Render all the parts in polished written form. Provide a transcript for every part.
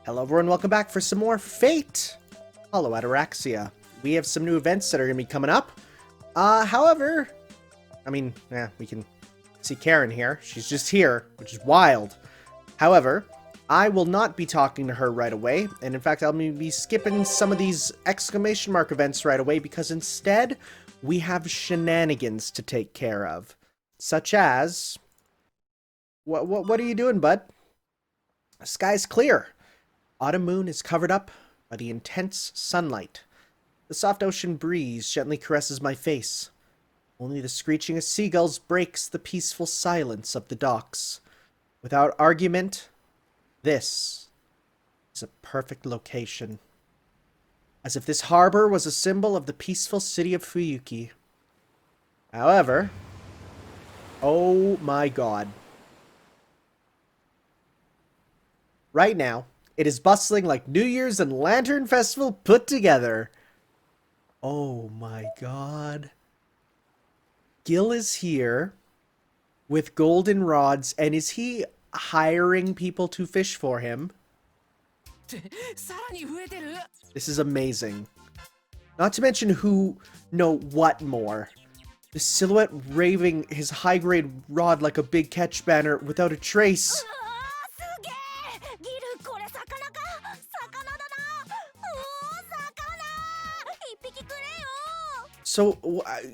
Hello everyone, welcome back for some more Fate! Hello Ataraxia. We have some new events that are going to be coming up. However, we can see Karen here. She's just here, which is wild. However, I will not be talking to her right away, and in fact I'll be skipping some of these exclamation mark events right away because instead we have shenanigans to take care of. Such as... What are you doing, bud? The sky's clear. Autumn moon is covered up by the intense sunlight. The soft ocean breeze gently caresses my face. Only the screeching of seagulls breaks the peaceful silence of the docks. Without argument, this is a perfect location. As if this harbor was a symbol of the peaceful city of Fuyuki. However, oh my god. Right now, it is bustling like New Year's and Lantern Festival put together. Oh my god. Gil is here with golden rods, and is he hiring people to fish for him? This is amazing. Not to mention what more. The silhouette waving his high-grade rod like a big catch banner without a trace. So,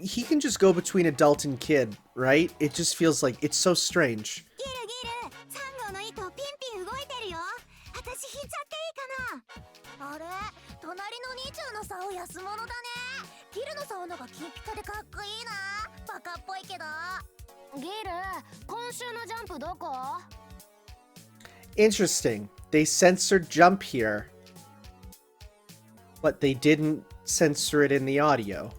he can just go between adult and kid, right? It just feels like it's so strange. Interesting. They censored jump here, but they didn't censor it in the audio.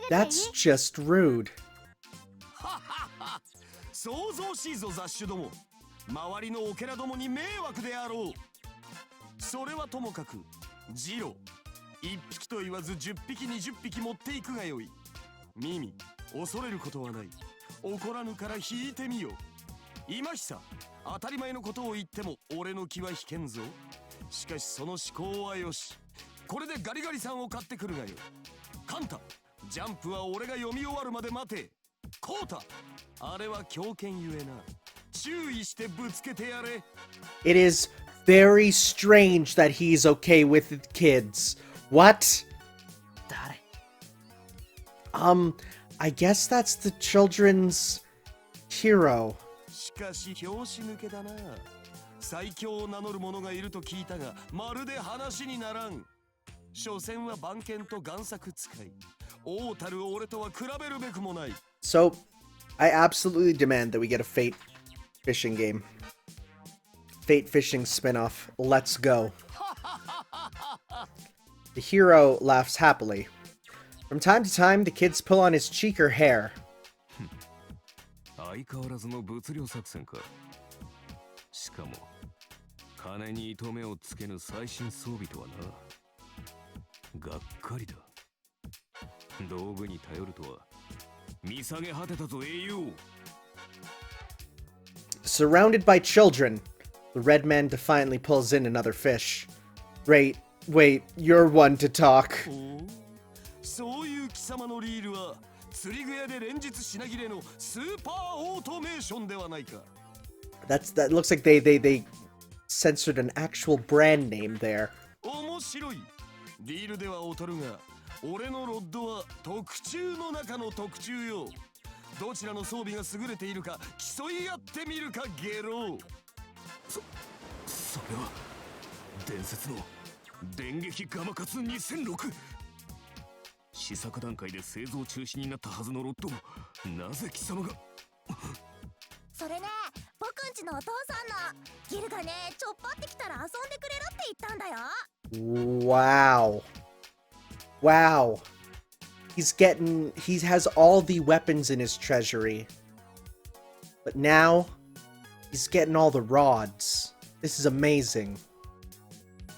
That's just rude. 想像しいぞ雑種ども。周りのオケラどもに迷惑であろう。それはともかく、ジロ、1匹と言わず10匹20匹持っていくがよい。ミミ、恐れることはない。怒らぬから引いてみよ。今久、当たり前のことを言っても俺の気は引けんぞ。しかしその思考はよし。これでガリガリさんを買ってくるがよ。カンタ、ジャンプは俺が読み終わるまで待て。コータ、あれは狂犬ゆえな。注意してぶつけてやれ。It is very strange that he's okay with kids. What? I guess that's the children's hero. しかし拍子抜けだな。最強を名乗る者がいると聞いたが、まるで話にならん。所詮は番犬と贋作使い。王たる俺とは比べるべくもない。So, I absolutely demand that we get a Fate fishing game. Fate fishing spin-off. Let's go. The hero laughs happily. From time to time, the kids pull on his cheek or hair. 相変わらずの物量作戦か。しかも、金に糸目をつけぬ最新装備とはな。がっかりだ。道具に頼るとは見下げ果てたぞ英雄。Surrounded by children, the red man defiantly pulls in another fish. Wait, you're one to talk. そういう貴様のリールは釣り具屋で連日品切れのスーパーオートメーションではないか。That looks like they censored an actual brand name there. 面白い。リールでは劣るが、俺のロッドは特注の中の特注よ。どちらの装備が優れているか競い合ってみるかゲロ。それは伝説の電撃ガマカツ2006。試作段階で製造中止になったはずのロッドをなぜ貴様が。それね、僕んちのお父さんの。ギルがね、ちょっぱってきたら遊んでくれるって言ったんだよ。Wow. He has all the weapons in his treasury. But now, he's getting all the rods. This is amazing.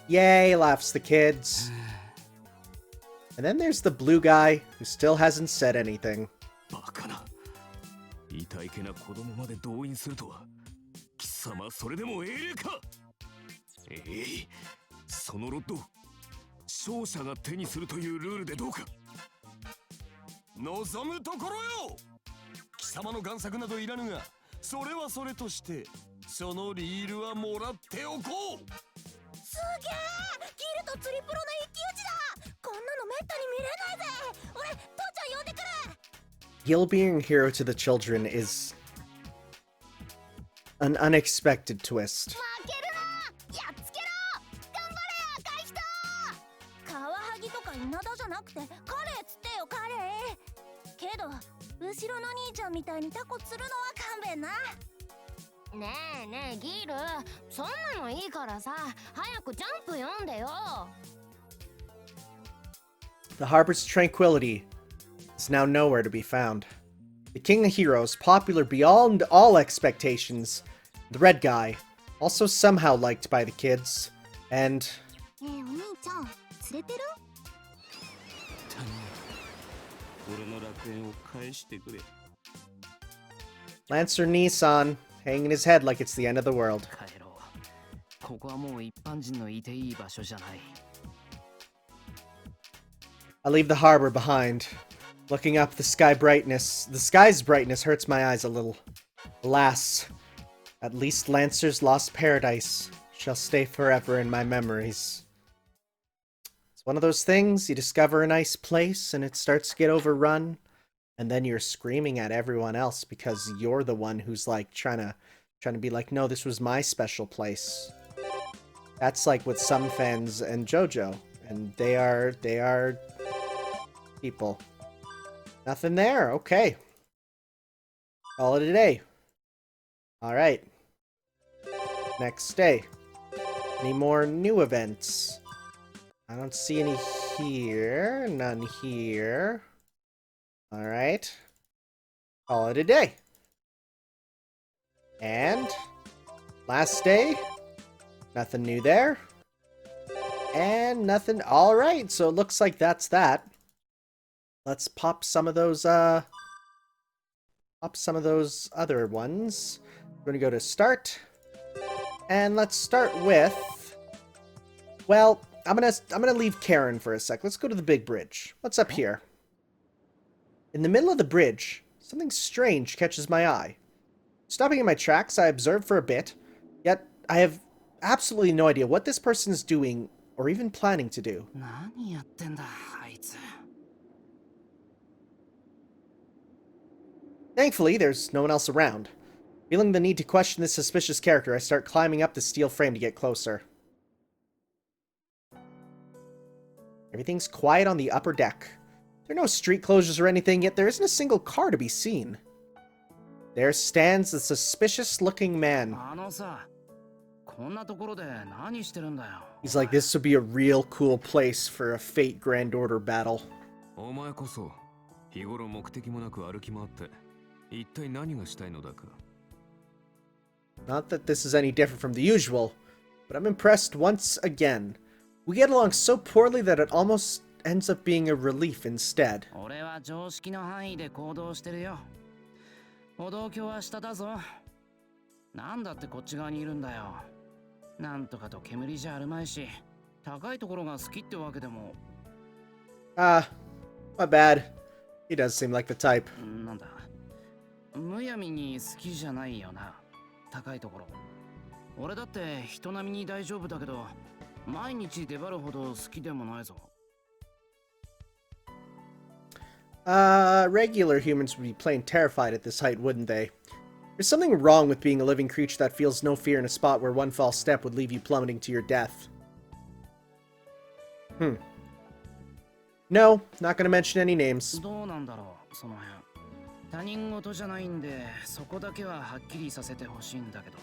Yay, laughs the kids. And then there's the blue guy, who still hasn't said anything. バカな。いたいけな子供まで動員するとは貴様それでも英霊か。そのロッド勝者が手にするというルールでどうか。望むところよ。貴様の贋作などいらぬが、それはそれとしてそのリールはもらっておこう。すげえ、ギルと釣りプロの一騎打ちだ。こんなのめったに見れないぜ。俺父ちゃん呼んでくる。 Gil being hero to the children is an unexpected twist. 負けるな、やっつけろ。頑張れ赤い人。カワハギとか稲田じゃなくてカレーつってよ、カレー。けど後ろの兄ちゃんみたいにタコ釣るのは勘弁な。ねえねえギル、そんなのいいからさ、早くジャンプ読んでよ。 The harbor's tranquility is now nowhere to be found. The king of heroes, popular beyond all expectations, the red guy, also somehow liked by the kids, and ねえお兄ちゃん釣れてる？俺の楽園を返してくれ。 Lancer Nissan, hanging his head like it's the end of the world. 帰ろう。ここはもう一般人のいていい場所じゃない。I leave the harbor behind. Looking up, the sky's brightness hurts my eyes a little. Alas, at least Lancer's lost paradise shall stay forever in my memories. It's one of those things, you discover a nice place and it starts to get overrun, and then you're screaming at everyone else because you're the one who's like trying to be like, no, this was my special place. That's like with some fans and JoJo, and they are people. Nothing there. Okay. Call it a day. Alright. Next day. Any more new events? I don't see any here. None here. Alright. Call it a day. And last day. Nothing new there. And nothing. Alright, so it looks like that's that. Let's pop some of those other ones. We're gonna go to start. And let's start with, well, I'm gonna leave Karen for a sec. Let's go to the big bridge. What's up here? In the middle of the bridge, something strange catches my eye. Stopping in my tracks, I observe for a bit, yet I have absolutely no idea what this person is doing or even planning to do. 何やってんだあいつ。 Thankfully, there's no one else around. Feeling the need to question this suspicious character, I start climbing up the steel frame to get closer. Everything's quiet on the upper deck. There are no street closures or anything, yet there isn't a single car to be seen. There stands the suspicious-looking man. あのさ、こんなところで何してるんだよ。 He's like, this would be a real cool place for a Fate Grand Order battle. お前こそ日頃目的もなく歩き回って一体何がしたいのだか。 Not that this is any different from the usual, but I'm impressed once again. We get along so poorly that it almost ends up being a relief instead. 俺は常識の範囲で行動してるよ。歩道橋は下だぞ。なんだってこっち側にいるんだよ。なんとかと煙じゃあるまいし、高いところが好きってわけでも。My bad. He does seem like the type. なんだ。むやみに好きじゃないよな。高いところ。俺だって人並みに大丈夫だけど、毎日出張るほど好きでもないぞ。Regular humans would be plain terrified at this height, wouldn't they? There's something wrong with being a living creature that feels no fear in a spot where one false step would leave you plummeting to your death. No, not gonna mention any names. どうなんだろう、その辺。他人事じゃないんで、そこだけははっきりさせてほしいんだけど。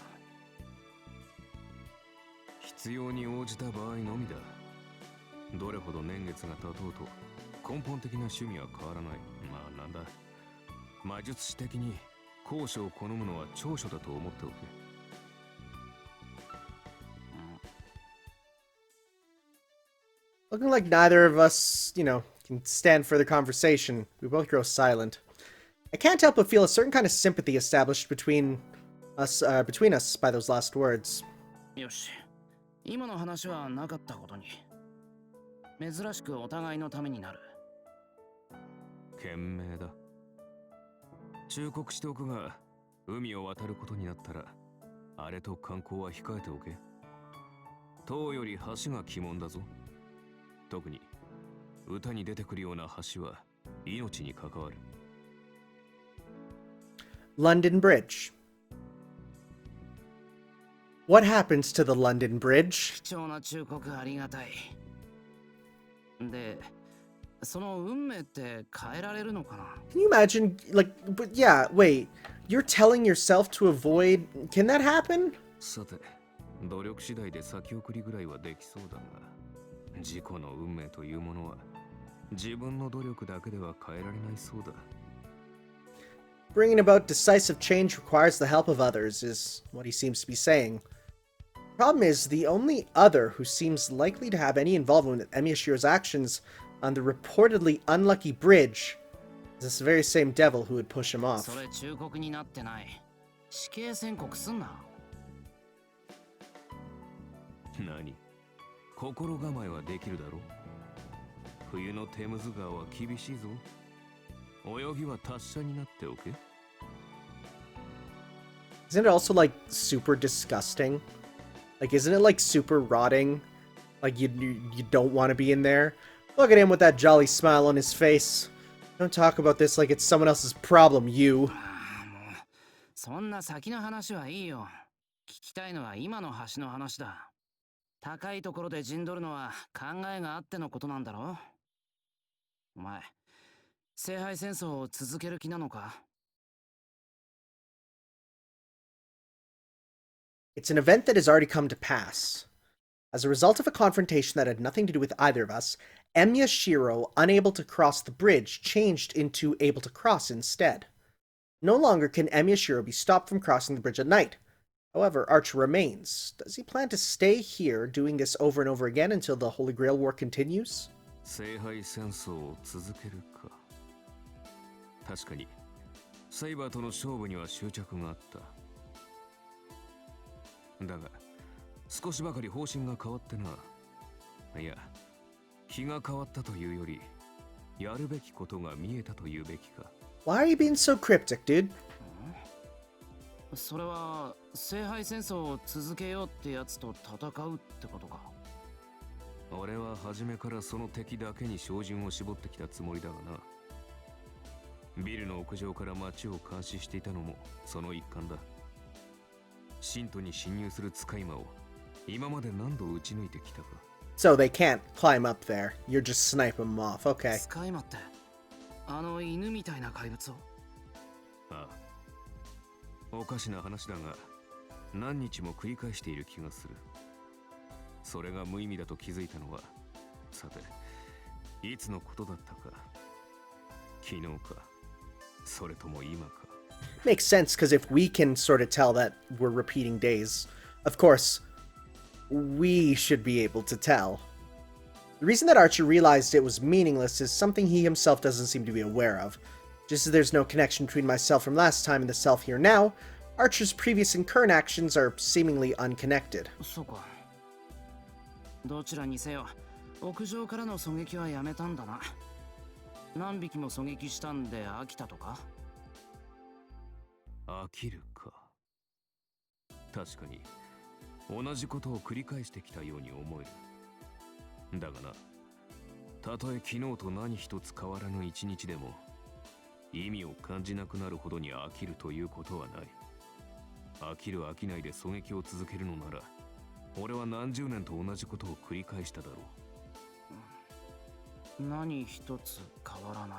必要に応じた場合のみだ。どれほど年月が経とうと根本的な趣味は変わらない。まあなんだ。魔術師的に高所を好むのは長所だと思っておけ。Looking like neither of us, can stand further conversation, we both grow silent. I can't help but feel a certain kind of sympathy established between us by those last words. よし。今の話はなかったことに。珍しくお互いのためになる。賢明だ。忠告しておくが、海を渡ることになったら、あれと観光は控えておけ。塔より橋が鬼門だぞ。特に歌に出てくるような橋は命に関わる。London Bridge. What happens to the London Bridge? 貴重な忠告ありがたい。で、その運命って変えられるのかな？ Can you imagine, like, but yeah, wait, you're telling yourself to avoid, can that happen? さて、努力次第で先送りぐらいはできそうだが、自己の運命というものは自分の努力だけでは変えられないそうだ。Bringing about decisive change requires the help of others, is what he seems to be saying. Problem is, the only other who seems likely to have any involvement with Emiyashiro's actions on the reportedly unlucky bridge is this very same devil who would push him off. それ忠告になってない。死刑宣告すんな。何？心構えはできるだろう。冬のテムズ川は厳しいぞ。泳ぎは達者になっておけ。Isn't it also like super disgusting? Like, isn't it like super rotting? Like you don't want to be in there? Look at him with that jolly smile on his face. Don't talk about this like it's someone else's problem, you. もうそんな先の話はいいよ。聞きたいのは今の橋の話だ。高いところで陣取るのは考えがあってのことなんだろ？お前、聖杯戦争を続ける気なのか？ It's an event that has already come to pass. As a result of a confrontation that had nothing to do with either of us, Emiyashiro, unable to cross the bridge, changed into able to cross instead. No longer can Emiyashiro be stopped from crossing the bridge at night. However, Archer remains. Does he plan to stay here, doing this over and over again until the Holy Grail War continues? 聖杯戦争を続けるか。確かに、サイバーとの勝負には執着があった。だが、少しばかり方針が変わってな。いや、日が変わったというより、やるべきことが見えたというべきか。Why are you being so cryptic, dude? それは聖杯戦争を続けようってやつと戦うってことか。俺は初めからその敵だけに照準を絞ってきたつもりだがな。ビルの屋上から街を監視していたのもその一環だ。信徒に侵入する使い魔を今まで何度撃ち抜いてきたか。So they can't climb up there. You're just sniping them off. Okay. 使い魔ってあの犬みたいな怪物を？ああ。おかしな話だが、何日も繰り返している気がする。それが無意味だと気づいたのは、さて、いつのことだったか。昨日か、それとも今か。Makes sense, because if we can sort of tell that we're repeating days, of course, we should be able to tell. The reason that Archer realized it was meaningless is something he himself doesn't seem to be aware of. Just as there's no connection between myself from last time and the self here now, Archer's previous and current actions are seemingly unconnected. そうか。どちらにせよ、屋上からの狙撃はやめたんだな。何匹も狙撃したんで飽きたとか？飽きるか。確かに同じことを繰り返してきたように思える。だがな、たとえ昨日と何一つ変わらぬ一日でも意味を感じなくなるほどに飽きるということはない。飽きる飽きないで狙撃を続けるのなら、俺は何十年と同じことを繰り返しただろう。何一つ変わらな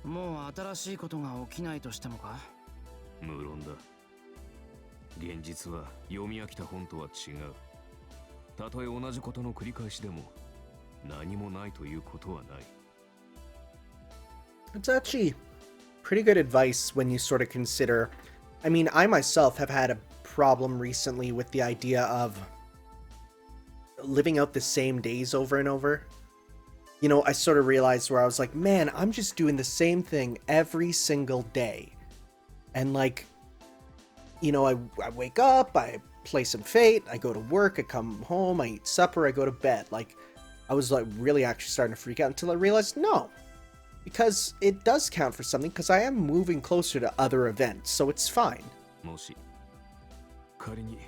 い。もう新しいことが起きないとしてもか？無論だ。現実は読み飽きた本とは違う。たとえ同じことの繰り返しでも何もないということはない。It's actually pretty good advice when you sort of consider. I mean, I myself have had a problem recently with the idea of living out the same days over and over. you know, I sort of realized where I was like, man, I'm just doing the same thing every single day. And like, you know, I wake up, I play some Fate, I go to work, I come home, I eat supper, I go to bed. Like, I was like really actually starting to freak out until I realized, no. Because it does count for something, because I am moving closer to other events, so it's fine. もし仮に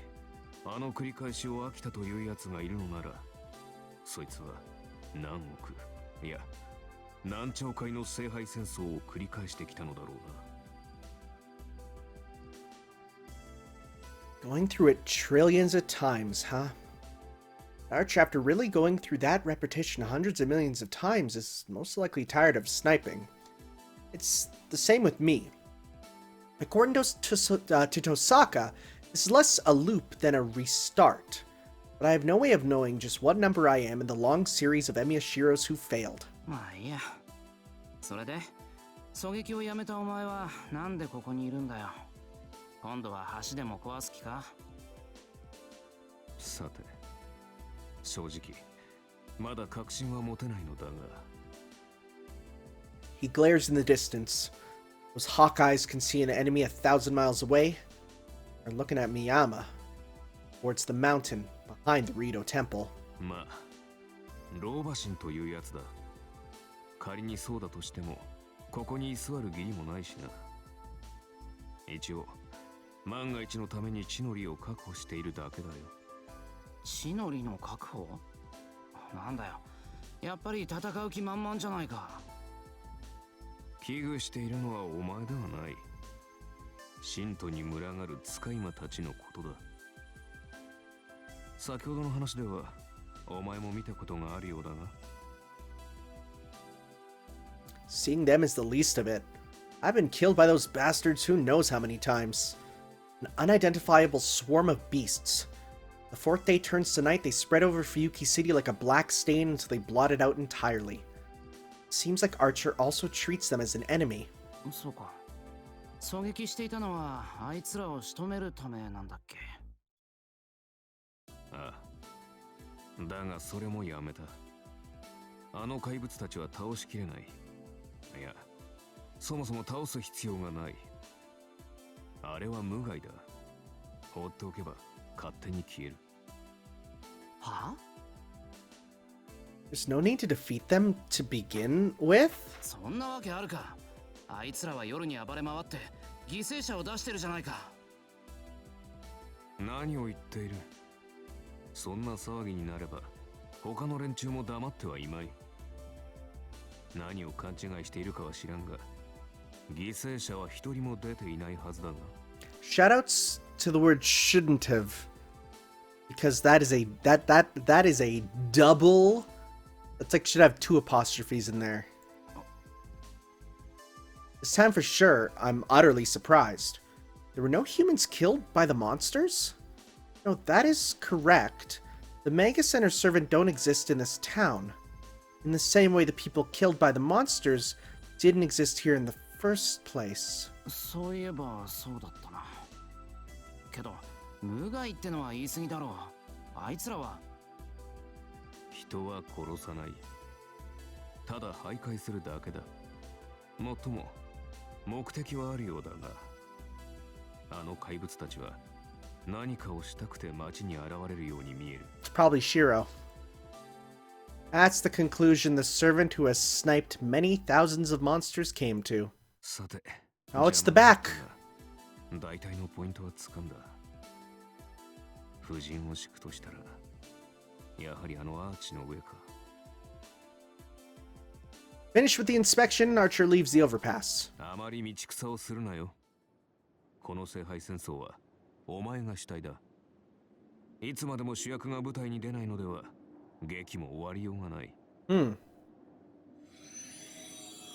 あの繰り返しを飽きたというやつがいるのなら、そいつは何億いや何兆回の聖杯戦争を繰り返してきたのだろうな。 Going through it trillions of times, huh? Our chapter really going through that repetition hundreds of millions of times is most likely tired of sniping. It's the same with me. According to Tosaka, this is less a loop than a restart, but I have no way of knowing just what number I am in the long series of Emiyashiros who failed. まあいいや。それで狙撃をやめたお前はなんでここにいるんだよ。今度は橋でも壊す気か。さて、正直まだ確信は持てないのだが。 He glares in the distance. Those hawk eyes can see an enemy 1,000 miles away. Are looking at Miyama, towards the mountain behind the Rito Temple. まあ、老婆心というやつだ。仮にそうだとしても、ここに居座る義理もないしな。一応、万が一のために地の利を確保しているだけだよ。地の利の確保？なんだよ。やっぱり戦う気満々じゃないか。危惧しているのはお前ではない。信徒に群がる使い魔たちのことだ。先ほどの話では、お前も見たことがあるようだが。Seeing them is the least of it. I've been killed by those bastards who knows how many times. An unidentifiable swarm of beasts. The fourth day turns to night, they spread over Fuyuki City like a black stain until they blot it out entirely. Seems like Archer also treats them as an enemy. そうか。狙撃していたのはあいつらを仕留めるためなんだっけ。ああ。だがそれもやめた。あの怪物たちは倒しきれない。いや、そもそも倒す必要がない。あれは無害だ。放っておけば勝手に消える。はあ？ There's no need to defeat them to begin with? そんなわけあるか。あいつらは夜に暴れ回って犠牲者を出してるじゃないか。何を言っている。そんな騒ぎになれば他の連中も黙ってはいまい。何を勘違いしているかは知らんが、犠牲者は一人も出ていないはずだが。Shoutouts to the word shouldn't have, because that is a double. That's like should have 2 apostrophes in there. This time for sure, I'm utterly surprised. There were no humans killed by the monsters? No, that is correct. The Mega Center servant don't exist in this town. In the same way the people killed by the monsters didn't exist here in the first place. そういえばそうだったな。けど、無害ってのは言い過ぎだろう。あいつらは人は殺さない。ただ徘徊するだけだ。もっとも目的はあるようだが、あの怪物たちは何かをしたくて街に現れるように見える。It's probably Shiro. That's the conclusion the servant who has sniped many thousands of monsters came to. さて、 Oh, it's the back. 大体のポイントは掴んだ。夫人を敷くとしたら、やはりあのアーチの上か。Finished with the inspection, Archer leaves the overpass. あまり道草をするなよ。この聖杯戦争はお前が主体だ。いつまでも主役が舞台に出ないのでは、劇も終わりようがない。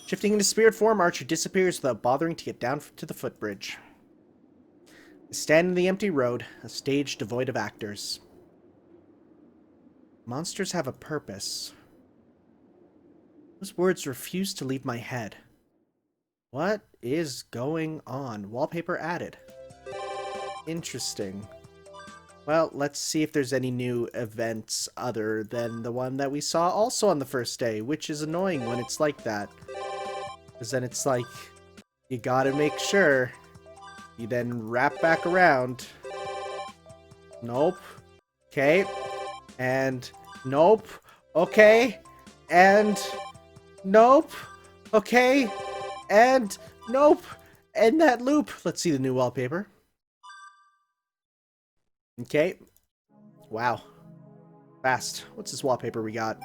Shifting into spirit form, Archer disappears without bothering to get down to the footbridge. They stand in the empty road, a stage devoid of actors. Monsters have a purpose. Those words refuse to leave my head. What is going on? Wallpaper added. Interesting. Well, let's see if there's any new events other than the one that we saw also on the first day, which is annoying when it's like that. Because then it's like, you gotta make sure you then wrap back around. Nope. Okay. And nope. Okay. And nope. Okay. And nope. And that loop. Let's see the new wallpaper. Okay. Wow. Fast. What's this wallpaper we got?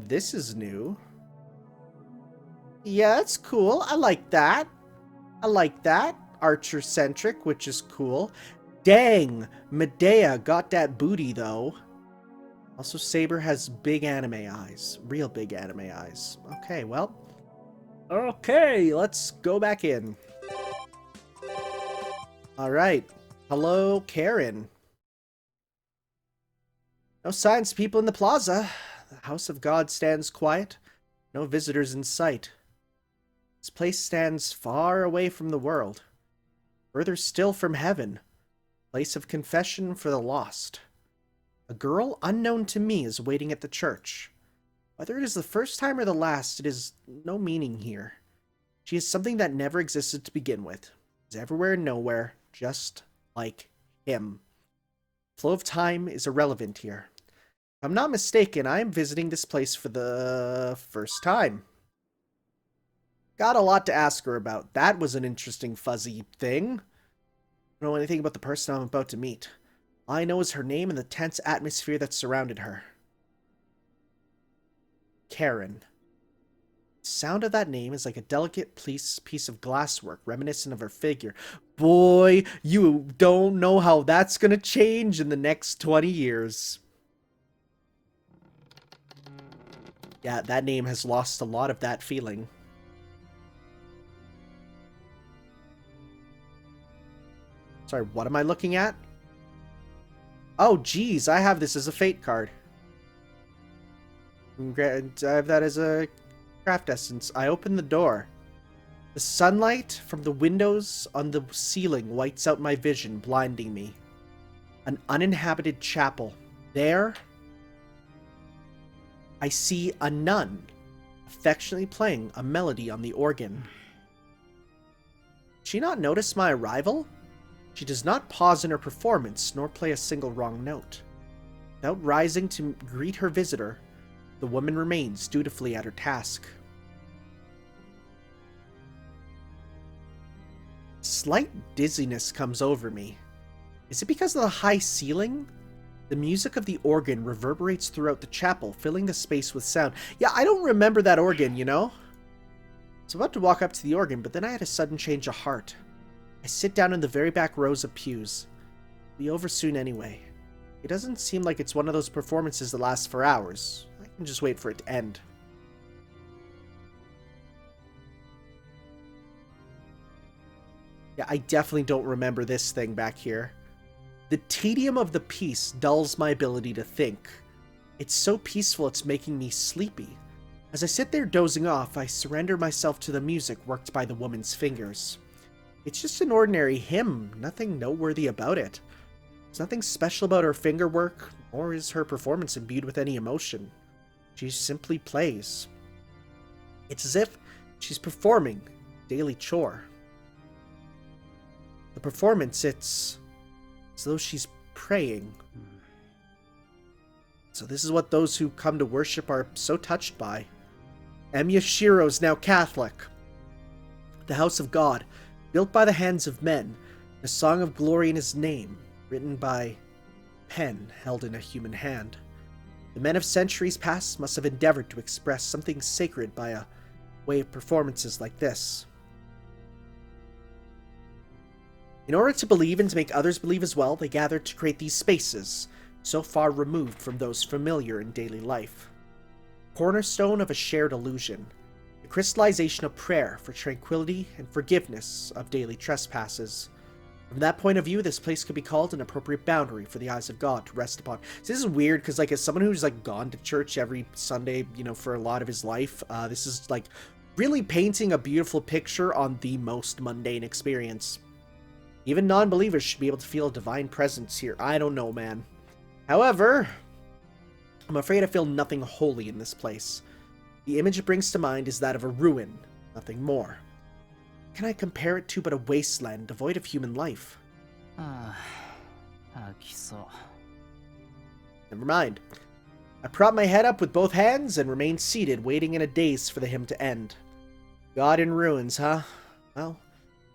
This is new. Yeah, that's cool. I like that. I like that. Archer-centric, which is cool. Dang! Medea got that booty, though. Also, Saber has big anime eyes. Real big anime eyes. Okay, well. Okay, let's go back in. Alright. Hello, Karen. No signs of people in the plaza. The house of God stands quiet. No visitors in sight. This place stands far away from the world. Further still from heaven. Place of confession for the lost. A girl unknown to me is waiting at the church. Whether it is the first time or the last, it is no meaning here. She is something that never existed to begin with. Is everywhere and nowhere, just like him. Flow of time is irrelevant here. If I'm not mistaken, I am visiting this place for the first time. Got a lot to ask her about. That was an interesting fuzzy thing. I don't know anything about the person I'm about to meet. All I know is her name and the tense atmosphere that surrounded her. Karen. The sound of that name is like a delicate piece of glasswork reminiscent of her figure. Boy, you don't know how that's gonna change in the next 20 years. Yeah, that name has lost a lot of that feeling. Sorry, what am I looking at? Oh, geez, I have this as a fate card. I have that as a craft essence. I open the door. The sunlight from the windows on the ceiling whites out my vision, blinding me. An uninhabited chapel. There, I see a nun, affectionately playing a melody on the organ. Did she not notice my arrival? She does not pause in her performance, nor play a single wrong note. Without rising to greet her visitor, the woman remains dutifully at her task. Slight dizziness comes over me. Is it because of the high ceiling? The music of the organ reverberates throughout the chapel, filling the space with sound. Yeah, I don't remember that organ, you know? I was about to walk up to the organ, but then I had a sudden change of heart. I sit down in the very back rows of pews. It'll be over soon anyway. It doesn't seem like it's one of those performances that lasts for hours. I can just wait for it to end. Yeah, I definitely don't remember this thing back here. The tedium of the piece dulls my ability to think. It's so peaceful it's making me sleepy. As I sit there dozing off, I surrender myself to the music worked by the woman's fingers. It's just an ordinary hymn, nothing noteworthy about it. There's nothing special about her finger work, nor is her performance imbued with any emotion. She simply plays. It's as if she's performing a daily chore. The performance, it's as though she's praying. So this is what those who come to worship are so touched by. M. Yashiro's now Catholic. The house of God, built by the hands of men, a song of glory in his name, written by pen held in a human hand. The men of centuries past must have endeavored to express something sacred by a way of performances like this. In order to believe and to make others believe as well, they gathered to create these spaces, so far removed from those familiar in daily life. Cornerstone of a shared illusion, the crystallization of prayer for tranquility and forgiveness of daily trespasses. From that point of view, this place could be called an appropriate boundary for the eyes of God to rest upon. So this is weird because, like, as someone who's like gone to church every Sunday, you know, for a lot of his life, this is like really painting a beautiful picture on the most mundane experience. Even non-believers should be able to feel a divine presence here. I don't know, man. However, I'm afraid I feel nothing holy in this place. The image it brings to mind is that of a ruin, nothing more. Can I compare it to but a wasteland devoid of human life? Never mind. I prop my head up with both hands and remain seated, waiting in a daze for the hymn to end. God in ruins, huh? Well,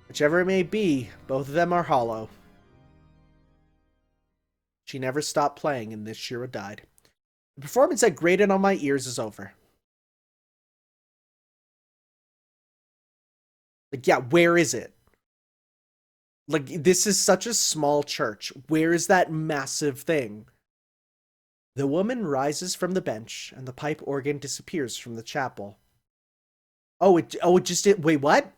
whichever it may be, both of them are hollow. She never stopped playing, and this Shira died. The performance that grated on my ears is over. Like, yeah, where is it? Like, this is such a small church. Where is that massive thing? The woman rises from the bench, and the pipe organ disappears from the chapel. Wait, what?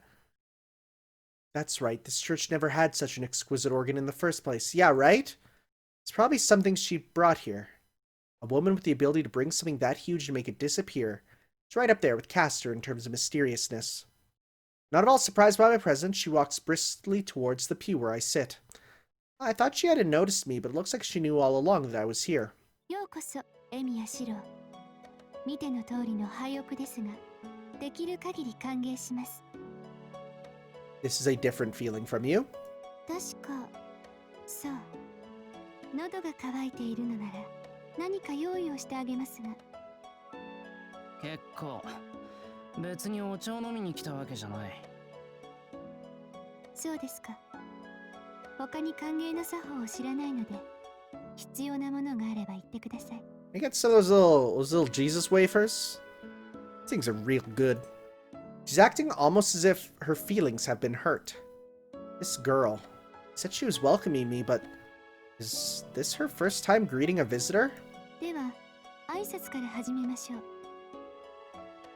That's right, this church never had such an exquisite organ in the first place. Yeah, right? It's probably something she brought here. A woman with the ability to bring something that huge and make it disappear. It's right up there with Castor in terms of mysteriousness. Not at all surprised by my presence, she walks briskly towards the pew where I sit. I thought she hadn't noticed me, but it looks like she knew all along that I was here. This is a different feeling from you. 確か、そう。喉が渇いているのなら何か用意をしてあげますが。結構。別にお茶を飲みに来たわけじゃない。そうですか。他に歓迎の作法を知らないので、必要なものがあれば言ってください。I get some of those little Jesus wafers. These things are real good. She's acting almost as if her feelings have been hurt. This girl said she was welcoming me, but is this her first time greeting a visitor? では、挨拶から始めましょう。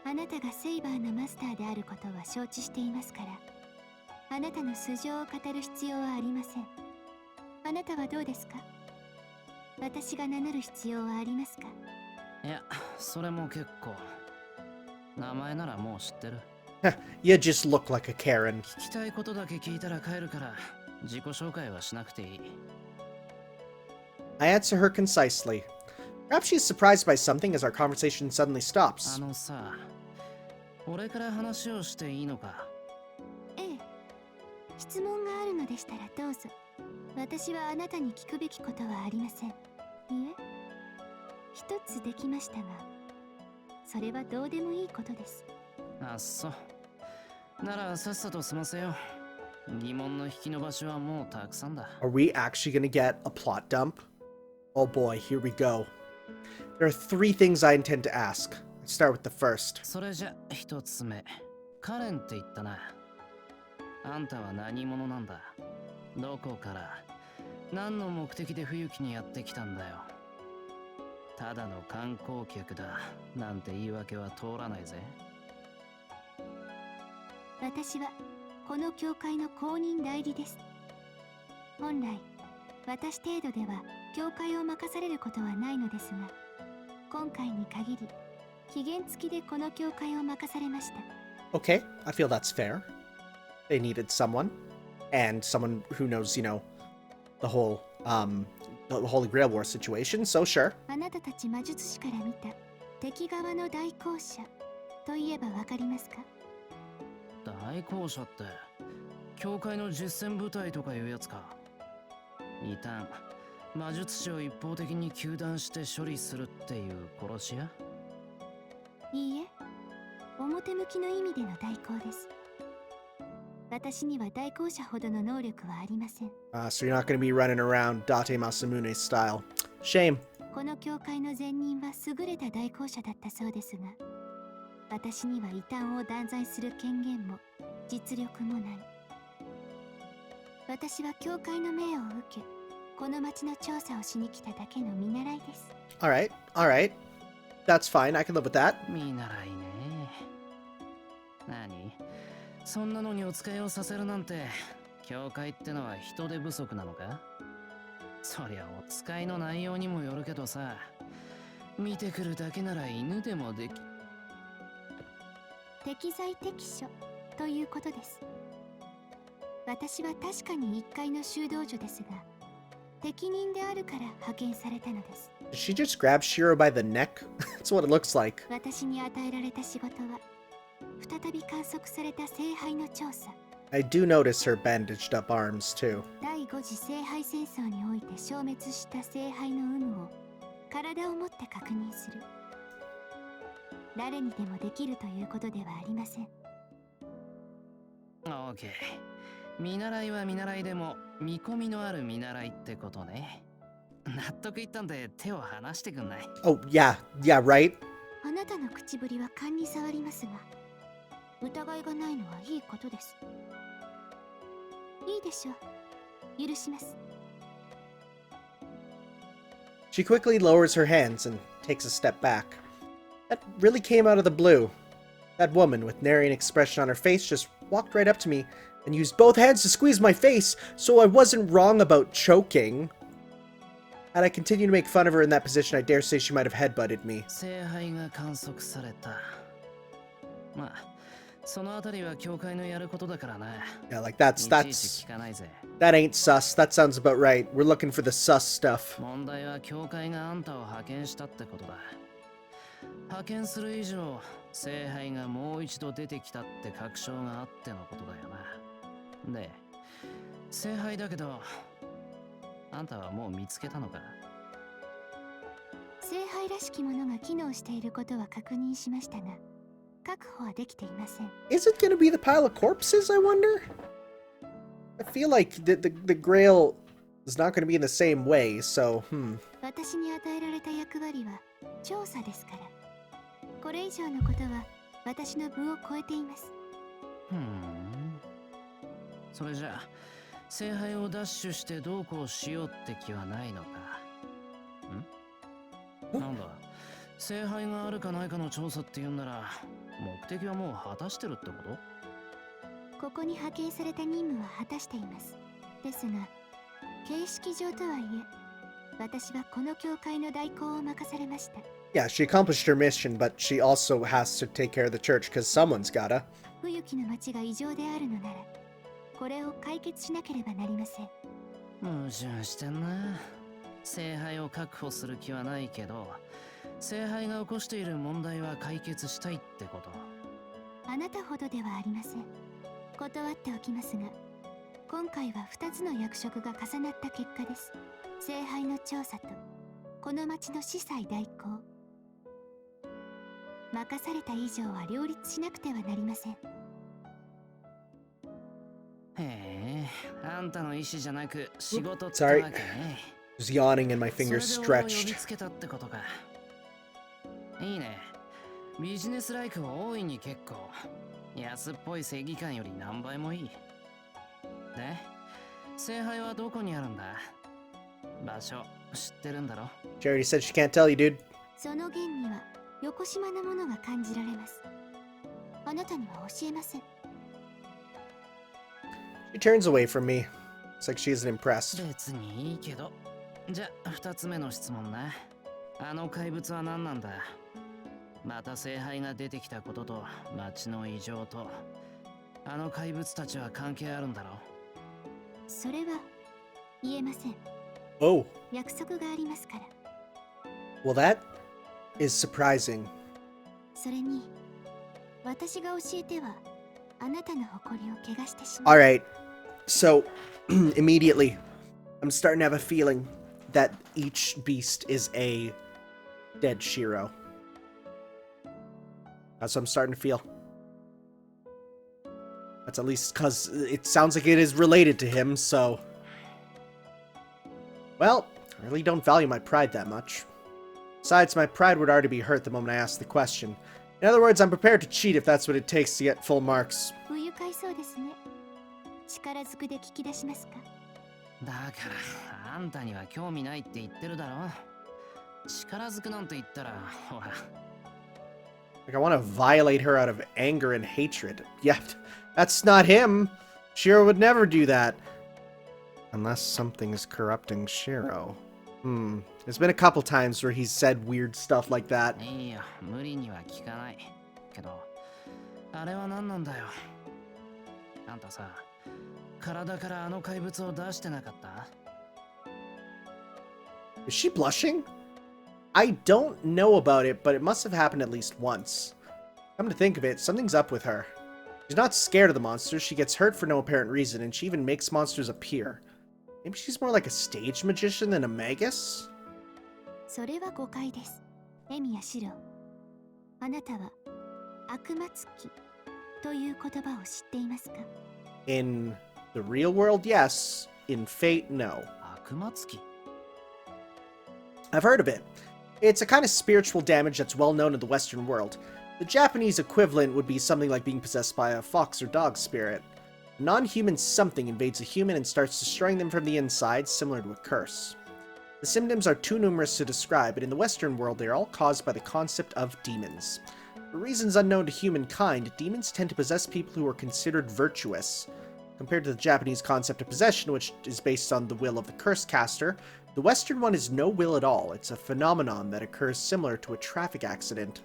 あなたがセイバーのマスターであることは承知していますから、あなたの素性を語る必要はありません。あなたはどうですか？私が名乗る必要はありますか？いや、それも結構。名前ならもう知ってる。You just look like a Karen. 聞きたいことだけ聞いたら帰るから、自己紹介はしなくていい。I answer her concisely. Perhaps she's surprised by something as our conversation suddenly stops. あのさ、俺から話をしていいのか？ええ。質問があるのでしたらどうぞ。私はあなたに聞くべきことはありません。いえ、一つできましたが、それはどうでもいいことです。あっそう。ならさっさと済ませよう。疑問の引き伸ばしはもうたくさんだ。Are we actually gonna get a plot dump? Oh boy, here we go. There are 3 things I intend to ask. Let's start with the first. それじゃ一つ目。カレンって言ったな。あんたは何者なんだ？どこから何の目的で冬木にやってきたんだよ。ただの観光客だなんて言い訳は通らないぜ。私はこの教会の公認代理です。本来私程度では教会を任されることはないのですが、今回に限り期限付きでこの教会を任されました。 Okay, I feel that's fair. They needed someone. And someone who knows, you know, the whole, the Holy Grail War situation, so sure. あなたたち魔術師から見た敵側の代行者といえばわかりますか？代行者って教会の実戦部隊とかいうやつか。異端魔術師を一方的に糾弾して処理するっていう殺し屋？いいえ、表向きの意味での代行です。私には代行者ほどの能力はありません。So you're not going to be running around Date Masamune style. Shame. この教会の前任は優れた代行者だったそうですが、私には異端を断罪する権限も実力もない。私は教会の命を受け、この町の調査をしに来ただけの見習いです。Alright, alright. That's fine, I can live with that. 見習いね。何？そんなのにお使いをさせるなんて、教会ってのは人手不足なのか？そりゃお使いの内容にもよるけどさ、見てくるだけなら犬でもでき。適材適所ということです。私は確かに1階の修道女ですが、適任であるから派遣されたのです。Did she just grab Shiro by the neck? That's what it looks like. 私に与えられた仕事は、再び観測された聖杯の調査。I do notice her bandaged up arms too. 第5次聖杯戦争において消滅した聖杯の有無を体を持って確認する。誰にでもできるということではありません。オーケー。見習いは見習いでも見込みのある見習いってことね。納得いったんで手を離してくんない？ Oh, yeah, right? あなたの口ぶりは勘に触りますが、疑いがないのはいいことです。いいでしょう。許します。She quickly lowers her hands and takes a step back. That really came out of the blue. That woman with nary an expression on her face just walked right up to me and used both hands to squeeze my face, so I wasn't wrong about choking. Had I continued to make fun of her in that position, I dare say she might have headbutted me. 聖杯が観測された。まあ、そのあたりは教会のやることだからな。Yeah, like that's いちいち聞かないぜ。 that ain't sus. That sounds about right. We're looking for the sus stuff. 問題は教会があんたを派遣したってことだ。派遣する以上、聖杯がもう一度出てきたって確証があってのことだよな。で、聖杯だけど、あんたはもう見つけたのか？聖杯らしきものが機能していることは確認しましたが、確保はできていません。Is it gonna be the pile of corpses, I wonder? I feel like the grail is not gonna be in the same way, so, 私に与えられた役割は調査ですから。これ以上のことは私の部を超えています。それじゃあ、聖杯を奪取してどうこうしようって気はないのか？なんだ、聖杯があるかないかの調査って言うんなら、目的はもう果たしてるってこと？ここに派遣された任務は果たしています。ですが、形式上とはいえ、私はこの教会の代行を任されました。yeah, she accomplished her mission, but she also has to take care of the church because someone's gotta. 冬木の町が異常であるのなら、これを解決しなければなりません。矛盾してんな。聖杯を確保する気はないけど、聖杯が起こしている問題は解決したいってこと？あなたほどではありません。断っておきますが、今回は2つの役職が重なった結果です。聖杯の調査とこの町の司祭代行。任された以上は両立しなくてはなりません。へえ、あんたの意思じゃなく仕事ってわけね。Just yawning and my fingers それで俺を呼 stretched. びつけたってことか。いいね。ビジネスライクは大いに結構。安っぽい正義感より何倍もいい。で、聖杯はどこにあるんだ？場所知ってるんだろ？ Charity said she can't tell you, dude. その弦には横島なものが感じられます。あなたには教えません。She turns away from me. It's like she isn't impressed. 別にいいけど。じゃあ、2つ目の質問な。あの怪物は何なんだ？また聖杯が出てきたことと町の異常と、あの怪物たちは関係あるんだろ？それは言えません。 Oh, 約束がありますから。 well, that is surprising. それに、私が教えてはあなたの誇りを汚してしまう。 Alright, so immediately, I'm starting to have a feeling that each beast is a dead Shiro. That's what I'm starting to feel. That's at least because it sounds like it is related to him, so... Well, I really don't value my pride that much. Besides, my pride would already be hurt the moment I asked the question. In other words, I'm prepared to cheat if that's what it takes to get full marks. 不愉快そうですね。力ずくで聞き出しますか？だからあんたには興味ないって言ってるだろ。力ずくなんて言ったらほら。 Like, I want to violate her out of anger and hatred. Yeah, that's not him. Shiro would never do that. Unless something is corrupting Shiro. There's been a couple times where he's said weird stuff like that. いいよ、無理には聞かない。けど、あれは何なんだよ。あんたさ、体からあの怪物を出してなかった？ Is she blushing? I don't know about it, but it must have happened at least once. Come to think of it, something's up with her. She's not scared of the monsters, she gets hurt for no apparent reason, and she even makes monsters appear. Maybe she's more like a stage magician than a magus? それは誤解です。エミヤシロ。あなたは悪魔つきという言葉を知っていますか？ In the real world, yes. In Fate, no. 悪魔つき？ I've heard of it. It's a kind of spiritual damage that's well known in the Western world. The Japanese equivalent would be something like being possessed by a fox or dog spirit. A non-human something invades a human and starts destroying them from the inside, similar to a curse. The symptoms are too numerous to describe, but in the Western world they are all caused by the concept of demons. For reasons unknown to humankind, demons tend to possess people who are considered virtuous. Compared to the Japanese concept of possession, which is based on the will of the curse caster, the Western one is no will at all. It's a phenomenon that occurs similar to a traffic accident.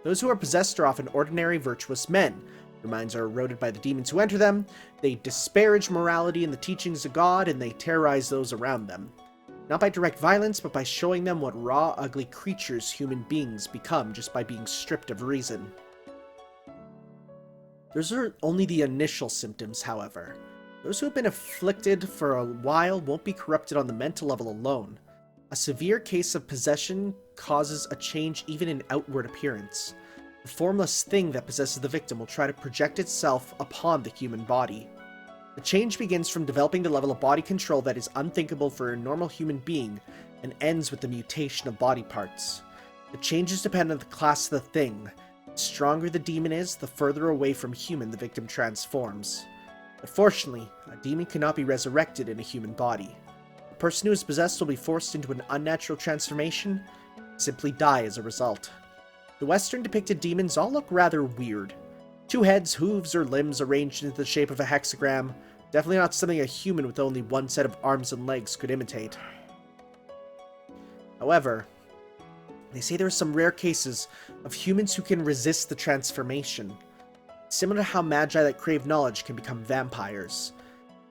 Those who are possessed are often ordinary virtuous men. Their minds are eroded by the demons who enter them, they disparage morality and the teachings of God, and they terrorize those around them. Not by direct violence, but by showing them what raw, ugly creatures human beings become just by being stripped of reason. Those are only the initial symptoms, however. Those who have been afflicted for a while won't be corrupted on the mental level alone. A severe case of possession causes a change even in outward appearance. The formless thing that possesses the victim will try to project itself upon the human body. The change begins from developing the level of body control that is unthinkable for a normal human being and ends with the mutation of body parts. The changes depend on the class of the thing. The stronger the demon is, the further away from human the victim transforms. But fortunately, a demon cannot be resurrected in a human body. The person who is possessed will be forced into an unnatural transformation and simply die as a result. The Western depicted demons all look rather weird. 2 heads, hooves, or limbs arranged into the shape of a hexagram. Definitely not something a human with only one set of arms and legs could imitate. However, they say there are some rare cases of humans who can resist the transformation. Similar to how magi that crave knowledge can become vampires.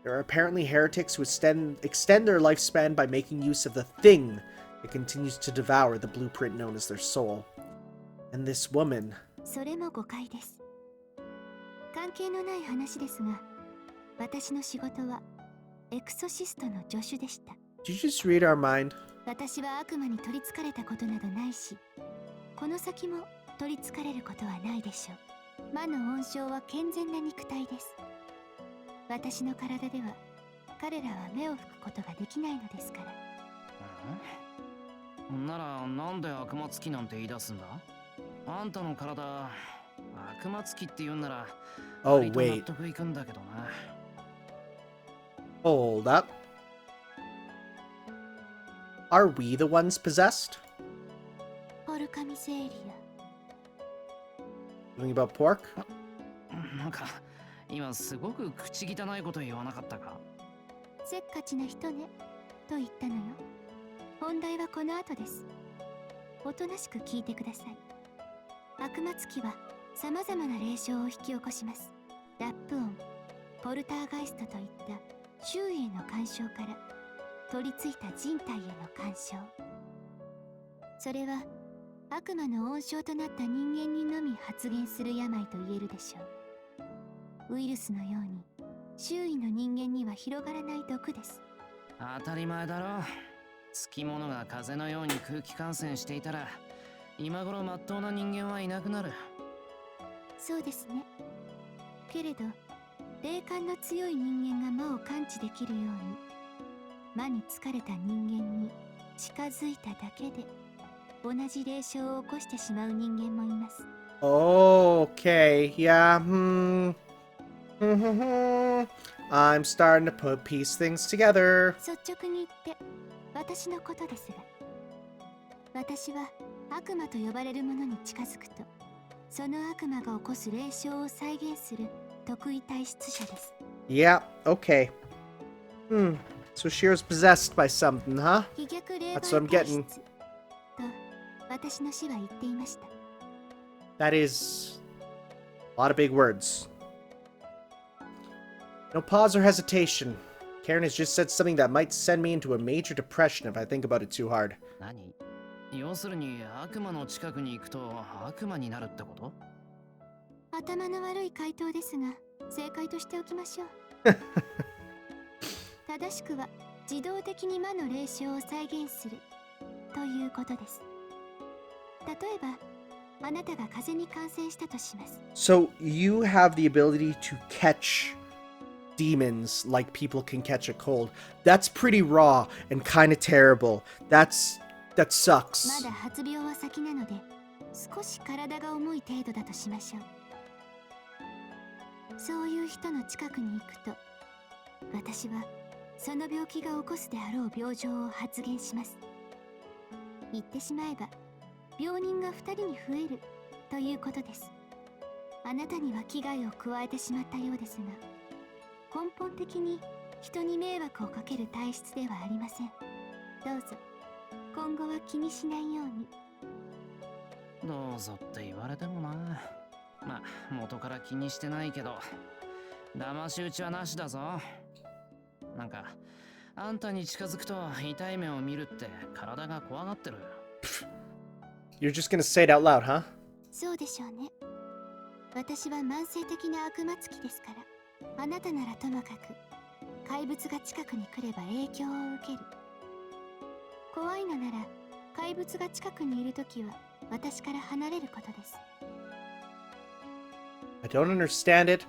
There are apparently heretics who extend their lifespan by making use of the thing that continues to devour the blueprint known as their soul. And this woman... それも誤解です。関係のない話ですが、私の仕事はエクソシストの助手でした。Did you just read our mind? 私は悪魔に取り憑かれたことなどないし、この先も取り憑かれることはないでしょう。魔の温床は健全な肉体です。私の体では彼らは目を拭くことができないのですから。ならなんで悪魔つきなんて言い出すんだ？あんたの体悪魔つきって言うんなら Oh, 割と納 wait. 得いくんだけどな。Hold up. Are we the ones possessed? ポルカミセーリ Something about pork? なんか今すごく口汚いこと言わなかったか？ア。せっかちな人ね、と言ったのよ。本題はこの後です。おとなしく聞いてください。悪魔つきは様々な霊障を引き起こします。ラップ音、ポルターガイストといった周囲への干渉から取り付いた人体への干渉。それは悪魔の温床となった人間にのみ発現する病と言えるでしょう。ウイルスのように周囲の人間には広がらない毒です。当たり前だろ。つきものが風邪のように空気感染していたら今頃まっとうな人間はいなくなる。そうですね。けれど霊感の強い人間が魔を感知できるように、魔に疲れた人間に近づいただけで同じ霊障を起こしてしまう人間もいます。Okay, yeah, I'm starting to piece things together. 率直に言って私のことですが、私は悪魔と呼ばれるものに近づくと、その悪魔が起こす霊障を再現する特異体質者です。Yeah, okay. So she was possessed by something, huh? 非逆霊媒 That's what I'm 体 getting. 質と私の師は言っていました。That is a lot of big words. No pause or hesitation. Karen has just said something that might send me into a major depression if I think about it too hard. 何？要するに悪魔の近くに行くと悪魔になるってこと？頭の悪い回答ですが、正解としておきましょう。正しくは自動的に魔の霊障を再現するということです。例えば、あなたが風邪に感染したとします。So you have the ability to catch demons like people can catch a cold. That's pretty raw and kind of terrible. That ま sucks. だ発病は先なので、少し体が重い程度だとしましょう。そういう人の近くに行くと、私はその病気が起こすであろう病状を発現します。言ってしまえば、病人が2人に増えるということです。あなたには危害を加えてしまったようですが、根本的に人に迷惑をかける体質ではありません。どうぞ、今後は気にしないように。どうぞって言われてもな。まあ元から気にしてないけど、騙し討ちはなしだぞ。なんかあんたに近づくと痛い目を見るって体が怖がってる。You're just gonna say it out loud, huh? そうでしょうね。私は慢性的な悪魔つきですから、あなたならともかく怪物が近くに来れば影響を受ける。怖いのなら怪物が近くにいるときは私から離れることです。I don't understand it.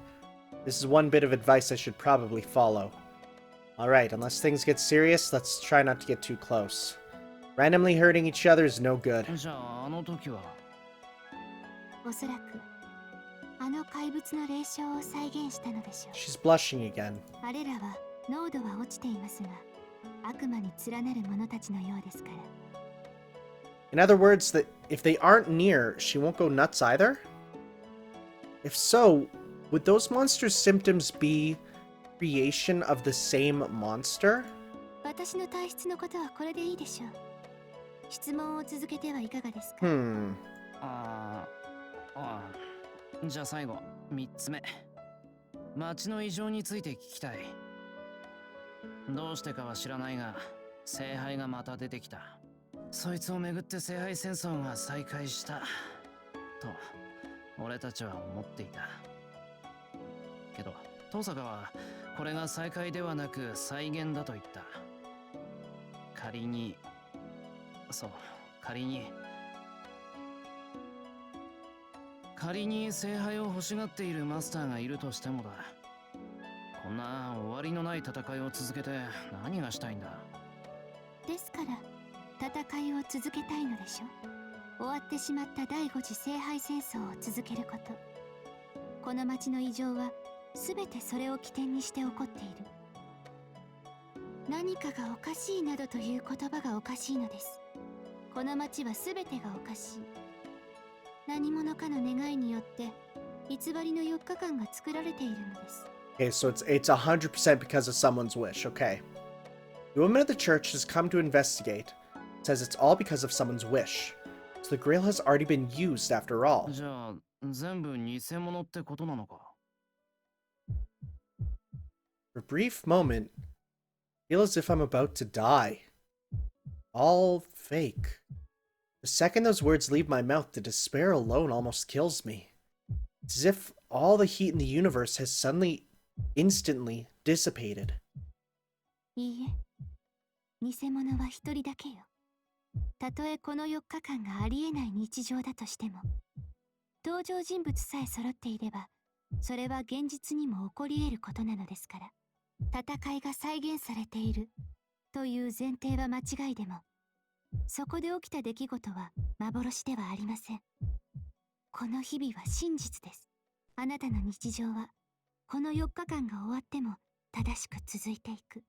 This is one bit of advice I should probably follow. Alright, unless things get serious, let's try not to get too close. Randomly hurting each other is no good. じゃああの時はおそらくあの怪物の霊障を再現したのでしょう。 She's blushing again. あれらは濃度は落ちていますが、悪魔に連なる者たちのようですから。 In other words, that if they aren't near, she won't go nuts either? If so, would those monsters' symptoms be creation of the same monster? 私の体質のことはこれでいいでしょう。質問を続けてはいかがですか？じゃあ最後3つ目。町の異常について聞きたい。どうしてかは知らないが、聖杯がまた出てきた。そいつをめぐって聖杯戦争が再開したと俺たちは思っていたけど、登坂はこれが再開ではなく再現だと言った。仮に聖杯を欲しがっているマスターがいるとしてもだ。こんな終わりのない戦いを続けて何がしたいんだ。ですから戦いを続けたいのでしょ。終わってしまった第5次聖杯戦争を続けること。この町の異常は全てそれを起点にして起こっている。何かがおかしいなどという言葉がおかしいのです。この町は全てがおかしい。何者かの願いによって偽りの4日間が作られているのです。Okay, so it's 100% because of someone's wish. Okay. The woman of the church has come to investigate. Says it's all because of someone's wish. So the grail has already been used after all. じゃあ全部偽物ってことなのか。For a brief moment, I feel as if I'm about to die. All fake. The second those words leave my mouth, the despair alone almost kills me. It's as if all the heat in the universe has suddenly, instantly dissipated. いいえ、偽物は一人だけよ。たとえこの4日間がありえない日常だとしても、登場人物さえ揃っていれば、それは現実にも起こり得ることなのですから。戦いが再現されているという前提は間違いでも、そこで起きた出来事は幻ではありません。この日々は真実です。あなたの日常はこの4日間が終わっても正しく続いていく。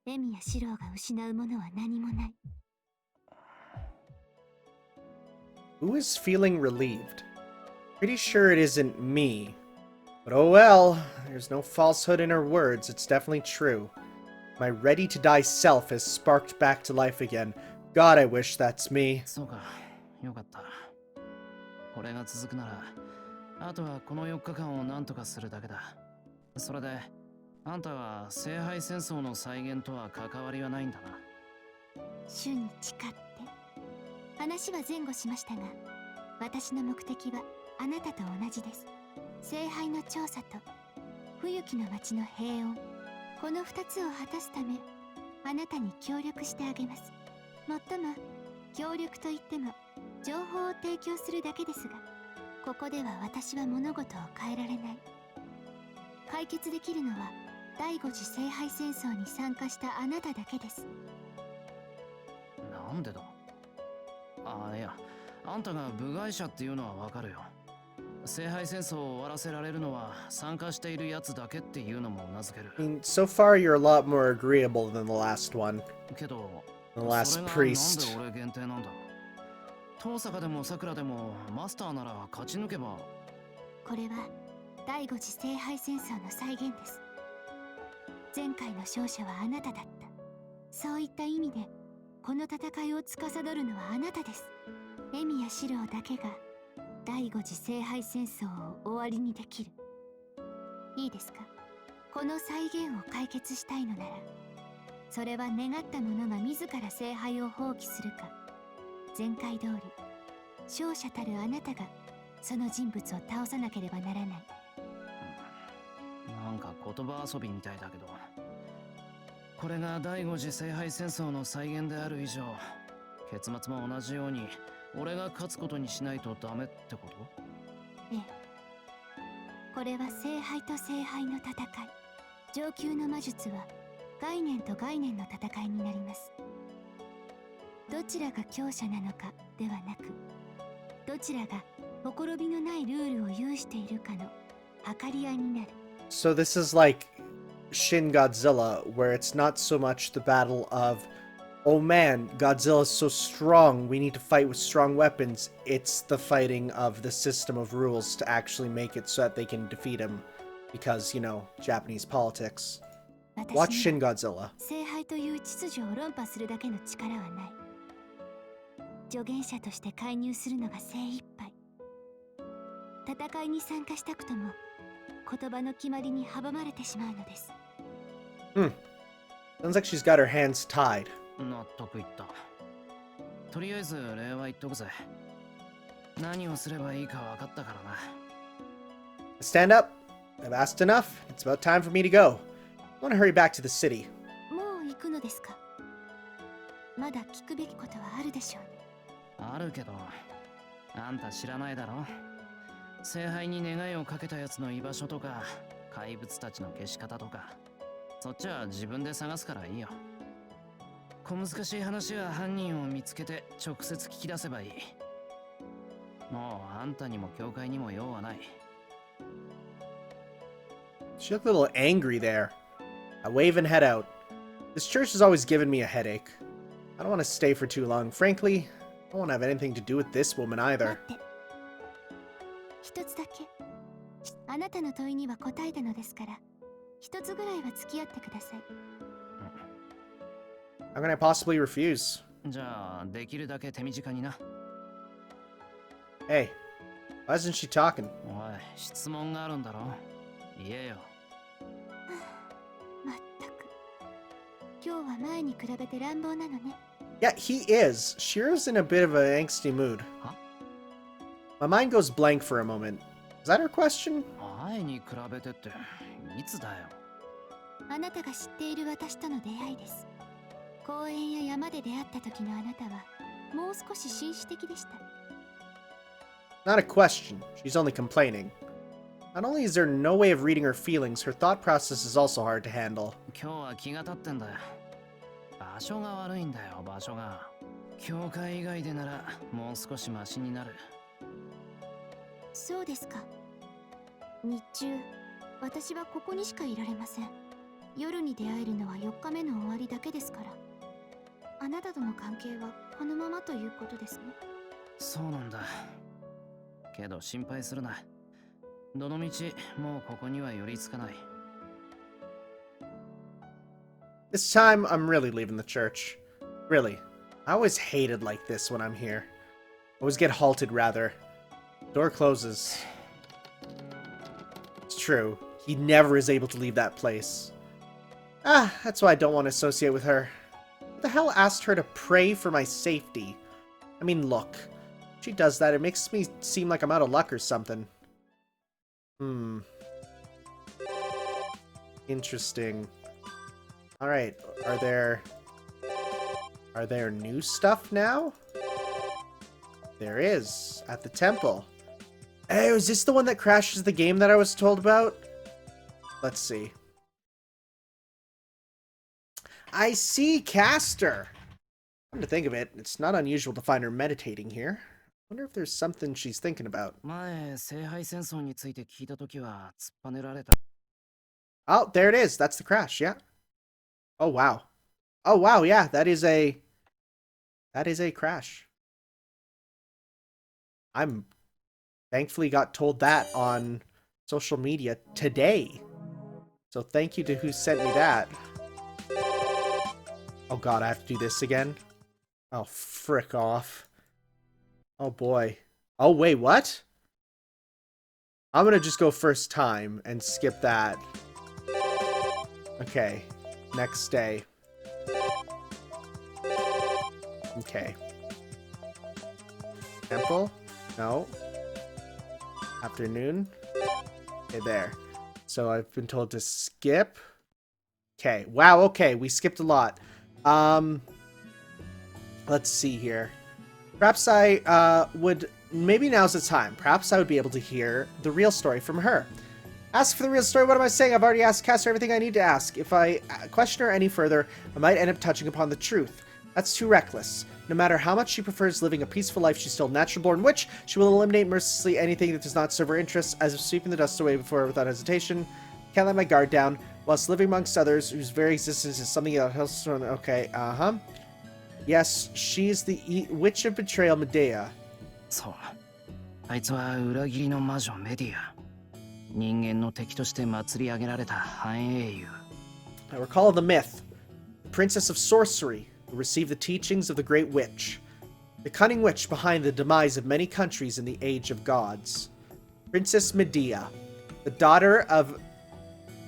エミやシローが失うものは何もない。 Who is feeling relieved? Pretty sure it isn't me. But oh well, there's no falsehood in her words, it's definitely true. My ready-to-die self has sparked back to life again. God, I wish that's me. そうか、よかった。これが続くなら、あとはこの4日間を何とかするだけだ。それで、あんたは聖杯戦争の再現とは関わりはないんだな。主に誓って話は前後しましたが、私の目的はあなたと同じです。聖杯の調査と冬木の町の平穏、この2つを果たすためあなたに協力してあげます。もっとも協力といっても情報を提供するだけですが、ここでは私は物事を変えられない。解決できるのは第5次聖杯戦争に参加したあなただけです。なんでだ。あ、いや、あんたが部外者っていうのはわかるよ。聖杯戦争を終わらせられるのは参加しているやつだけっていうのもうなずける。 I mean, so far you're a lot more agreeable than the last one. けど The last それが priest. なんで俺限定なんだ。遠坂でも桜でもマスターなら勝ち抜けば。これは第5次聖杯戦争の再現です。前回の勝者はあなただった。そういった意味でこの戦いを司るのはあなたです。エミやシローだけが第5次聖杯戦争を終わりにできる。いいですか。この再現を解決したいのなら、それは願った者が自ら聖杯を放棄するか、前回通り勝者たるあなたがその人物を倒さなければならない。なんか言葉遊びみたいだけど、これが第5次聖杯戦争の再現である以上、結末も同じように俺が勝つことにしないとダメってこと？ええ。これは聖杯と聖杯の戦い。上級の魔術は概念と概念の戦いになります。どちらが強者なのかではなく、どちらがほころびのないルールを有しているかの計り合いになる。 So this is like Shin Godzilla, where it's not so much the battle of, oh man, Godzilla's so strong, we need to fight with strong weapons. It's the fighting of the system of rules to actually make it so that they can defeat him. Because, you know, Japanese politics. Watch 私に Shin Godzilla. 聖杯という秩序を論破するだけの力はない。助言者として介入するのが精一杯。戦いに参加したくとも言葉の決まりに阻まれてしまうのです。Sounds like she's got her hands tied. 納得いった。とりあえず礼は言っとくぜ。何をすればいいか分かったからな。Stand up. I've asked enough. It's about time for me to go. I want to hurry back to the city. もう行くのですか。まだ聞くべきことはあるでしょうね。あるけど、あんた知らないだろ。聖杯に願いをかけたやつの居場所とか、怪物たちの消し方とか、そっちは自分で探すからいいよ。小難しい話は犯人を見つけて直接聞き出せばいい。もうあんたにも教会にも用はない。She looked a little angry there. I wave and head out. This church has always given me a headache. I don't want to stay for too long. Frankly, I don't want to have anything to do with this woman 待 either. って。一つだけ。あなたの問いには答えたのですから、一つぐらいは付き合ってください。How can I possibly refuse? じゃあ、できるだけ手短にな。Hey, why isn't she talking? おい、質問があるんだろ。言えよ。まったく。今日は前に比べて乱暴なのね。Yeah, he is. Shira's in a bit of an angsty mood. Huh? My mind goes blank for a moment. Is that her question? 前に比べてっていつだよ。あなたが知っている私との出会いです。公園や山で出会った時のあなたはもう少し紳士的でした。 Not a question. She's only complaining. Not only is there no way of reading her feelings, her thought process is also hard to handle. 今日は気が立ってんだよ。場所が悪いんだよ、場所が。教会以外でならもう少しマシになる。そうですか。日中、私はここにしかいられません。夜に出会えるのは4日目の終わりだけですから。あなたとの関係はこのままということですね。そうなんだ。けど心配するな。どのみちもうここには寄りつかない。This time, I'm really leaving the church. Really. I always hated like this when I'm here. Always get halted, rather. Door closes. It's true. He never is able to leave that place. Ah, that's why I don't want to associate with her. Who the hell asked her to pray for my safety? I mean, look. If she does that, it makes me seem like I'm out of luck or something. Interesting. Alright, are there new stuff now? There is, at the temple. Hey, is this the one that crashes the game that I was told about? Let's see. I see Caster! Come to think of it, it's not unusual to find her meditating here. I wonder if there's something she's thinking about. Oh, there it is. That's the crash, yeah. Oh, wow. Oh, wow, yeah, that is a crash. I'm thankfully got told that on social media today. So thank you to who sent me that. Oh god, I have to do this again? Oh, frick off. Oh boy. Oh wait, what? I'm gonna just go first time and skip that. Okay. Next day. Okay. Temple? No. Afternoon? Okay, there. So I've been told to skip. Okay. Wow, okay. We skipped a lot. Let's see here. Perhaps I would... Maybe now's the time. Perhaps I would be able to hear the real story from her. Ask for the real story. What am I saying? I've already asked Caster everything I need to ask. If I question her any further, I might end up touching upon the truth. That's too reckless. No matter how much she prefers living a peaceful life, she's still a natural-born witch. She will eliminate mercilessly anything that does not serve her interests, as if sweeping the dust away before her without hesitation. Can't let my guard down, whilst living amongst others whose very existence is something else. Okay, Yes, she's the witch of betrayal, Medea. So, あいつは裏切りの魔女メディア。人間の敵として祭り上げられた繁栄優。I recall the myth. The princess of sorcery, who received the teachings of the great witch. The cunning witch behind the demise of many countries in the age of gods. Princess Medea, the daughter of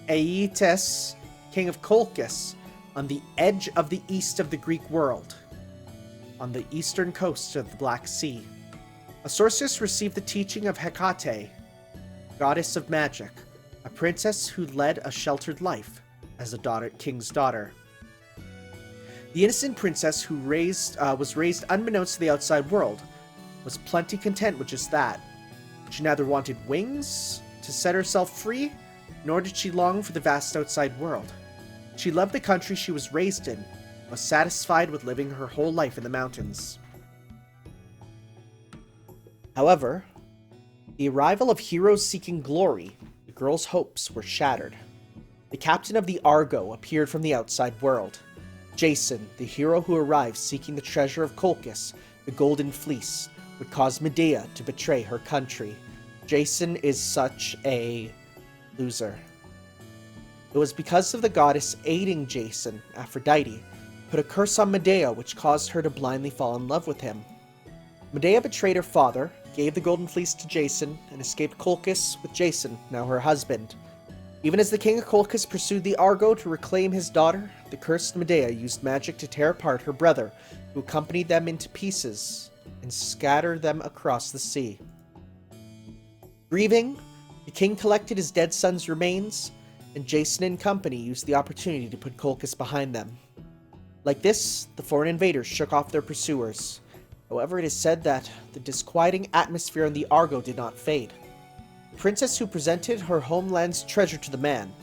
Aeetes, king of Colchis, on the edge of the east of the Greek world, on the eastern coast of the Black Sea. A sorceress received the teaching of Hecate, goddess of magic, a princess who led a sheltered life as a king's daughter. The innocent princess who was raised unbeknownst to the outside world was plenty content with just that. She neither wanted wings to set herself free, nor did she long for the vast outside world. She loved the country she was raised in, and was satisfied with living her whole life in the mountains. However, the arrival of heroes seeking glory, the girl's hopes were shattered. The captain of the Argo appeared from the outside world. Jason, the hero who arrived seeking the treasure of Colchis, the Golden Fleece, would cause Medea to betray her country. Jason is such a loser. It was because of the goddess aiding Jason, Aphrodite, put a curse on Medea which caused her to blindly fall in love with him. Medea betrayed her father, gave the Golden Fleece to Jason, and escaped Colchis with Jason, now her husband. Even as the king of Colchis pursued the Argo to reclaim his daughter, the cursed Medea used magic to tear apart her brother, who accompanied them into pieces and scattered them across the sea. Grieving, the king collected his dead son's remains, and Jason and company used the opportunity to put Colchis behind them. Like this, the foreign invaders shook off their pursuers. However, it is said that the disquieting atmosphere on the Argo did not fade. The princess who presented her homeland's treasure to the man,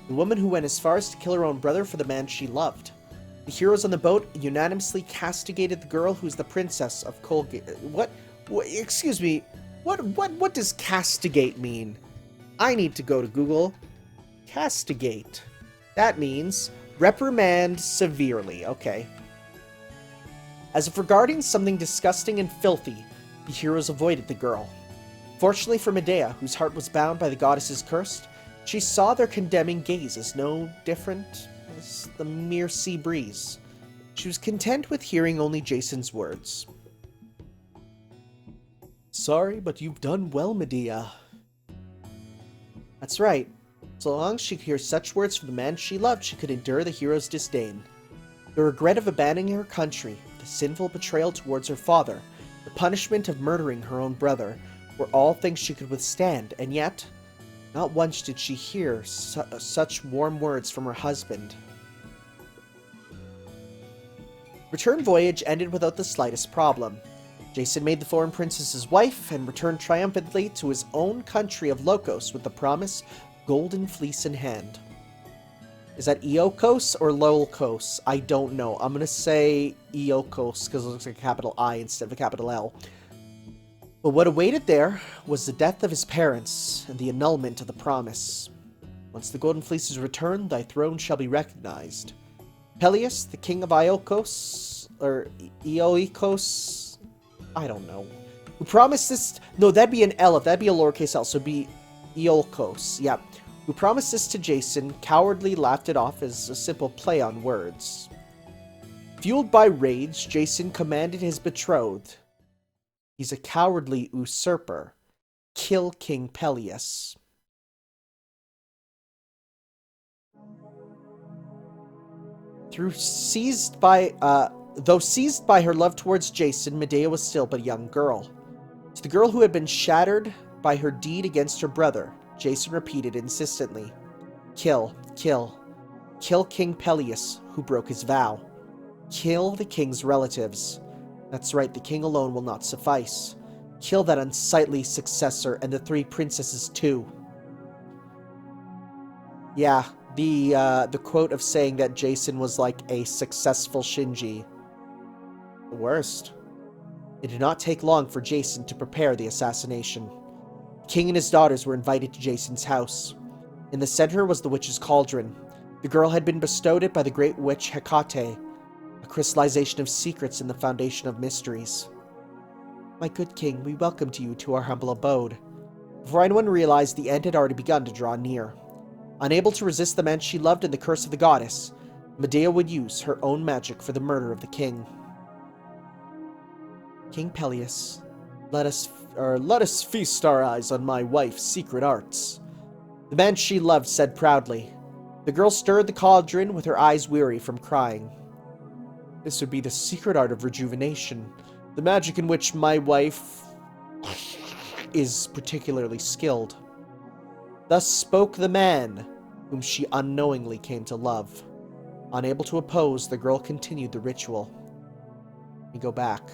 the woman who went as far as to kill her own brother for the man she loved. The heroes on the boat unanimously castigated the girl who's the princess of Colchis. What? Excuse me. What does castigate mean? I need to go to Google. Castigate. That means reprimand severely. Okay. As if regarding something disgusting and filthy, the heroes avoided the girl. Fortunately for Medea, whose heart was bound by the goddess's curse, she saw their condemning gaze as no different as the mere sea breeze. She was content with hearing only Jason's words. Sorry, but you've done well, Medea. That's right. So long as she could hear such words from the man she loved, she could endure the hero's disdain. The regret of abandoning her country, the sinful betrayal towards her father, the punishment of murdering her own brother, were all things she could withstand, and yet, not once did she hear such warm words from her husband. Return voyage ended without the slightest problem. Jason made the foreign princess his wife and returned triumphantly to his own country of Lokos with the promised golden fleece in hand. Is that Iokos or Lolkos? I don't know. I'm going to say Iokos because it looks like a capital I instead of a capital L. But what awaited there was the death of his parents and the annulment of the promise. Once the golden fleece is returned, thy throne shall be recognized. Peleus, the king of Iokos, or Ioikos, I don't know, who promised this... No, that'd be an L. If that'd be a lowercase L, so it'd be Iolkos, yeah. Who promised this to Jason, cowardly laughed it off as a simple play on words. Fueled by rage, Jason commanded his betrothed. He's a cowardly usurper. Kill King Peleus. Though seized by her love towards Jason, Medea was still but a young girl. To the girl who had been shattered by her deed against her brother, Jason repeated insistently, kill, kill, kill King Peleus, who broke his vow. Kill the king's relatives. That's right, the king alone will not suffice. Kill that unsightly successor and the 3 princesses too. Yeah, the quote of saying that Jason was like a successful Shinji. The worst. It did not take long for Jason to prepare the assassination. The king and his daughters were invited to Jason's house. In the center was the witch's cauldron. The girl had been bestowed it by the great witch Hecate, a crystallization of secrets and the foundation of mysteries. My good king, we welcome you to our humble abode. Before anyone realized, the end had already begun to draw near. Unable to resist the man she loved and the curse of the goddess, Medea would use her own magic for the murder of the king. King Peleus, let us feast our eyes on my wife's secret arts. The man she loved said proudly. The girl stirred the cauldron with her eyes weary from crying. This would be the secret art of rejuvenation, the magic in which my wife is particularly skilled. Thus spoke the man whom she unknowingly came to love. Unable to oppose, the girl continued the ritual. We go back.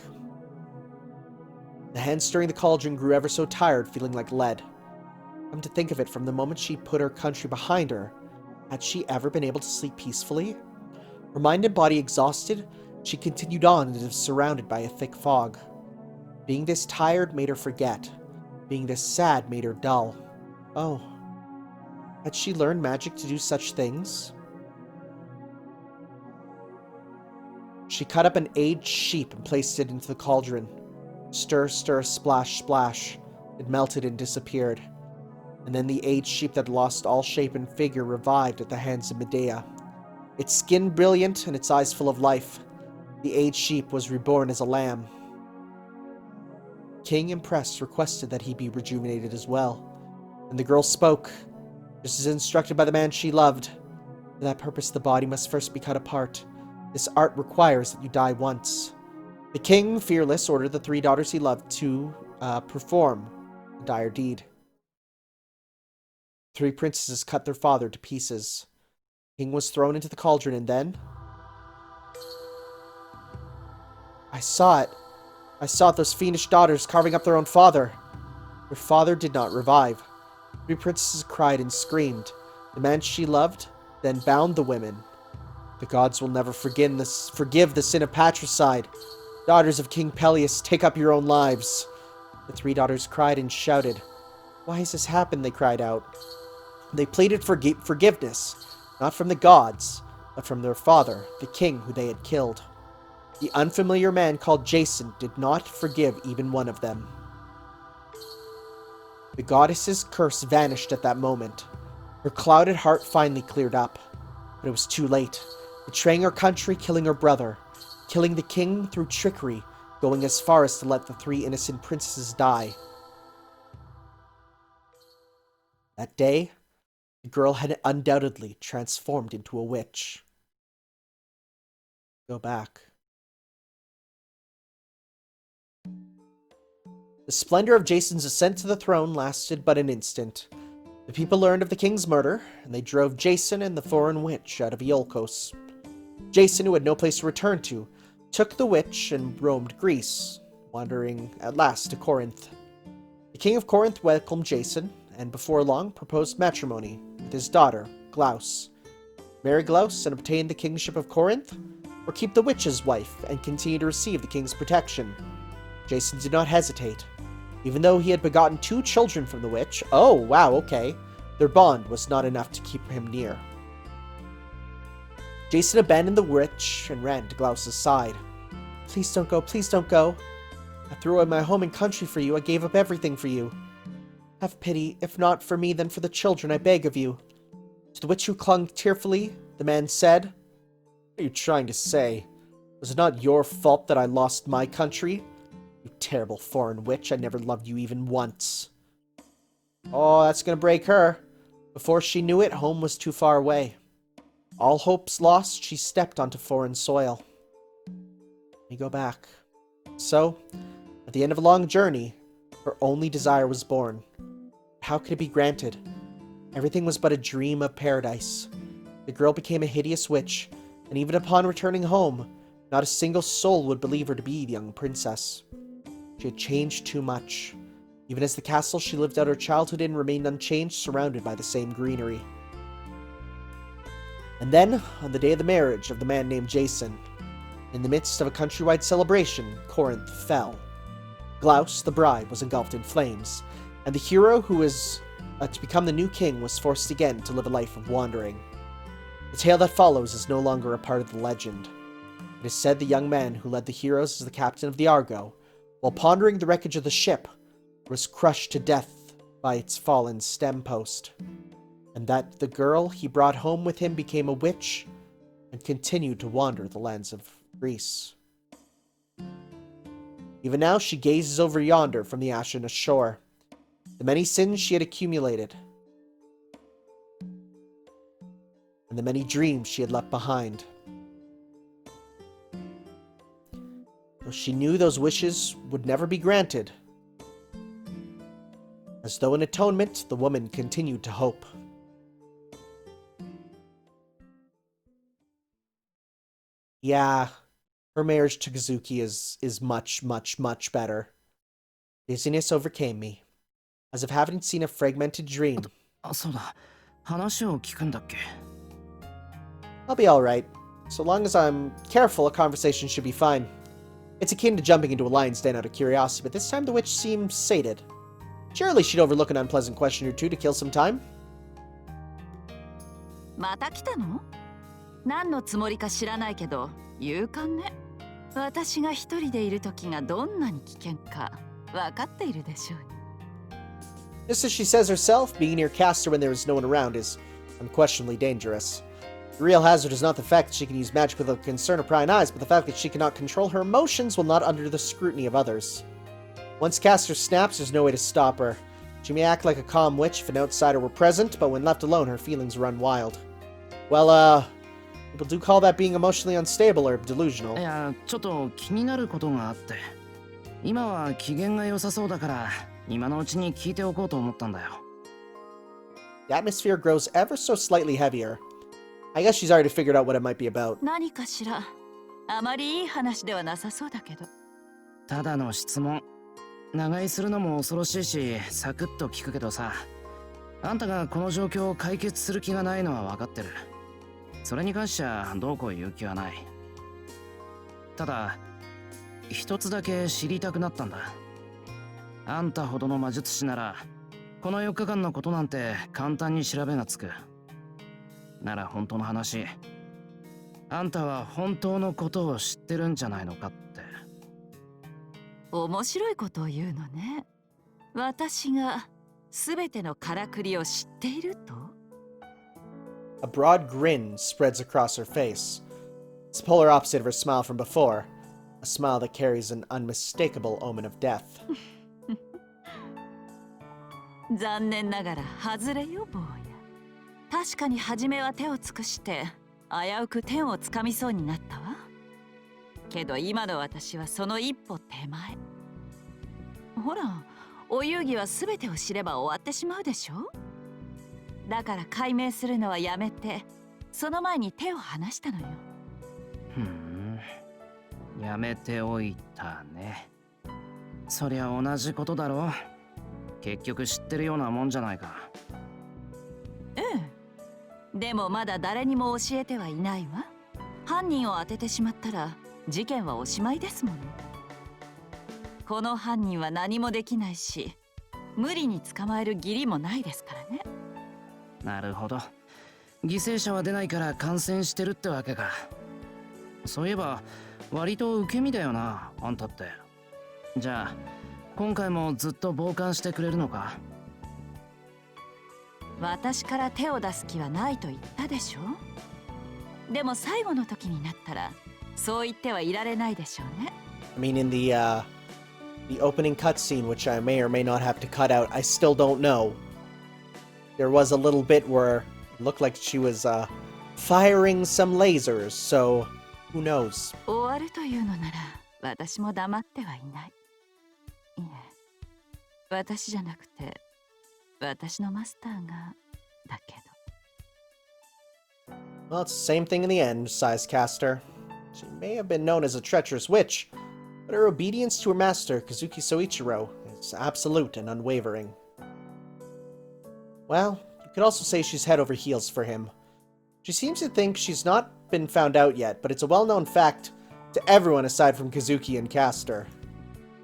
The hand stirring the cauldron grew ever so tired, feeling like lead. Come to think of it, from the moment she put her country behind her, had she ever been able to sleep peacefully? Her mind and body exhausted, she continued on as if surrounded by a thick fog. Being this tired made her forget. Being this sad made her dull. Oh. Had she learned magic to do such things? She cut up an aged sheep and placed it into the cauldron. Stir, stir, splash, splash. It melted and disappeared. And then the aged sheep that lost all shape and figure revived at the hands of Medea. Its skin brilliant and its eyes full of life. The aged sheep was reborn as a lamb. King, impressed, requested that he be rejuvenated as well. And the girl spoke, just as instructed by the man she loved. For that purpose, the body must first be cut apart. This art requires that you die once. The king, fearless, ordered the 3 daughters he loved to perform the dire deed. 3 princesses cut their father to pieces. The king was thrown into the cauldron, and then... I saw it, those fiendish daughters carving up their own father. Their father did not revive. 3 princesses cried and screamed. The man she loved then bound the women. The gods will never forgive the sin of patricide. Daughters of King Peleus, take up your own lives. The 3 daughters cried and shouted. Why has this happened? They cried out. They pleaded for forgiveness, not from the gods, but from their father, the king who they had killed. The unfamiliar man called Jason did not forgive even one of them. The goddess's curse vanished at that moment. Her clouded heart finally cleared up. But it was too late. Betraying her country, killing her brother. Killing the king through trickery, going as far as to let the 3 innocent princesses die. That day, The girl had undoubtedly transformed into a witch. Go back. The splendor of Jason's ascent to the throne lasted but an instant. The people learned of the king's murder, and they drove Jason and the foreign witch out of Iolcos. Jason, who had no place to return to, took the witch and roamed Greece, wandering at last to Corinth. The king of Corinth welcomed Jason, and before long proposed matrimony with his daughter, Glaus. Marry Glaus and obtain the kingship of Corinth, or keep the witch's wife and continue to receive the king's protection. Jason did not hesitate. Even though he had begotten 2 children from the witch, oh wow, okay, their bond was not enough to keep him near. Jason abandoned the witch and ran to Glaus's side. Please don't go, please don't go. I threw away my home and country for you, I gave up everything for you. Have pity, if not for me, then for the children, I beg of you. To the witch who clung tearfully, the man said, What are you trying to say? Was it not your fault that I lost my country? You terrible foreign witch, I never loved you even once. Oh, that's gonna break her. Before she knew it, home was too far away. All hopes lost, she stepped onto foreign soil. Let me go back. So, at the end of a long journey, her only desire was born. How could it be granted? Everything was but a dream of paradise. The girl became a hideous witch, and even upon returning home, not a single soul would believe her to be the young princess. She had changed too much, even as the castle she lived out her childhood in remained unchanged, surrounded by the same greenery. And then, on the day of the marriage of the man named Jason, in the midst of a countrywide celebration, Corinth fell. Glaus, the bride, was engulfed in flames, and the hero who was to become the new king was forced again to live a life of wandering. The tale that follows is no longer a part of the legend. It is said the young man who led the heroes as the captain of the Argo, while pondering the wreckage of the ship, was crushed to death by its fallen stem post, and that the girl he brought home with him became a witch and continued to wander the lands of Greece. Even now she gazes over yonder from the ashen shore, the many sins she had accumulated, and the many dreams she had left behind. Though she knew those wishes would never be granted, as though in atonement, the woman continued to hope. Yeah, her marriage to Kazuki is much, much, much better. Dizziness overcame me, as if having seen a fragmented dream. そうだ。話を聞くんだっけ? I'll be alright. So long as I'm careful, a conversation should be fine. It's akin to jumping into a lion's den out of curiosity, but this time the witch seemed sated. Surely she'd overlook an unpleasant question or two to kill some time. また来たの? 何のつもりか知らないけど、勇敢ね。私が一人でいる時がどんなに危険か分かっているでしょう。Just as she says herself, being near Caster when there is no one around is unquestionably dangerous. The real hazard is not the fact that she can use magic without concern or prying eyes, but the fact that she cannot control her emotions while not under the scrutiny of others. Once Caster snaps, there's no way to stop her. She may act like a calm witch if an outsider were present, but when left alone, her feelings run wild. Well, people do call that being emotionally unstable or delusional. いや、ちょっと気になることがあって。今は機嫌が良さそうだから、今のうちに聞いておこうと思ったんだよ。The atmosphere grows ever so slightly heavier. I guess she's already figured out what it might be about. 何かしら。あまりいい話ではなさそうだけど。ただの質問。長居するのも恐ろしいし、サクッと聞くけどさ。あんたがこの状況を解決する気がないのは分かってる。それに関してはどうこう言う気はない。ただ、一つだけ知りたくなったんだ。あんたほどの魔術師なら、この4日間のことなんて簡単に調べがつく。なら本当の話、あんたは本当のことを知ってるんじゃないのかって。面白いことを言うのね。私が全てのからくりを知っていると? A broad grin spreads across her face. It's the polar opposite of her smile from before, a smile that carries an unmistakable omen of death. 残念ながら外れよ、坊や。確かに初めは手を尽くして危うく天をつかみそうになったわ。けど今の私はその一歩手前。ほら、お遊戯は全てを知れば終わってしまうでしょ。だから解明するのはやめて、その前に手を離したのよ。やめておいたね。そりゃ同じことだろ。結局知ってるようなもんじゃないか。でもまだ誰にも教えてはいないわ。犯人を当ててしまったら事件はおしまいですもの。この犯人は何もできないし、無理に捕まえる義理もないですからね。なるほど。犠牲者は出ないから感染してるってわけか。そういえば割と受け身だよな、あんたって。じゃあ今回もずっと傍観してくれるのか？私から手を出す気はないと言ったでしょ。でも最後の時になったらそう言ってはいられないでしょうね。I mean, in the opening cutscene, which I may or may not have to cut out, I still don't know. There was a little bit where it looked like she was firing some lasers, so who knows? 終わるというのなら私も黙ってはいない。いえ、私じゃなくて私のマスターがだけど。 Well, it's the same thing in the end, sighs Caster. She may have been known as a treacherous witch, but her obedience to her master, Kazuki Soichiro, is absolute and unwavering. Well, you could also say she's head over heels for him. She seems to think she's not been found out yet, but it's a well-known fact to everyone aside from Kazuki and Caster.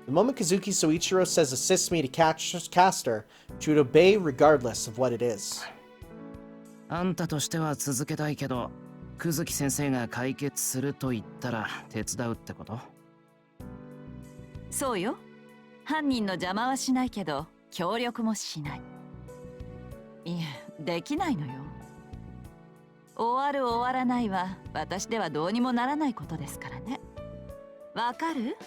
The moment Kazuki Soichiro says assist me to catch Caster, she would obey regardless of what it is. あんたとしては続けたいけど、久月先生が解決すると言ったら手伝うってこと？そうよ。犯人の邪魔はしないけど協力もしない。いえ、できないのよ。終わる終わらないは私ではどうにもならないことですからね。わかる？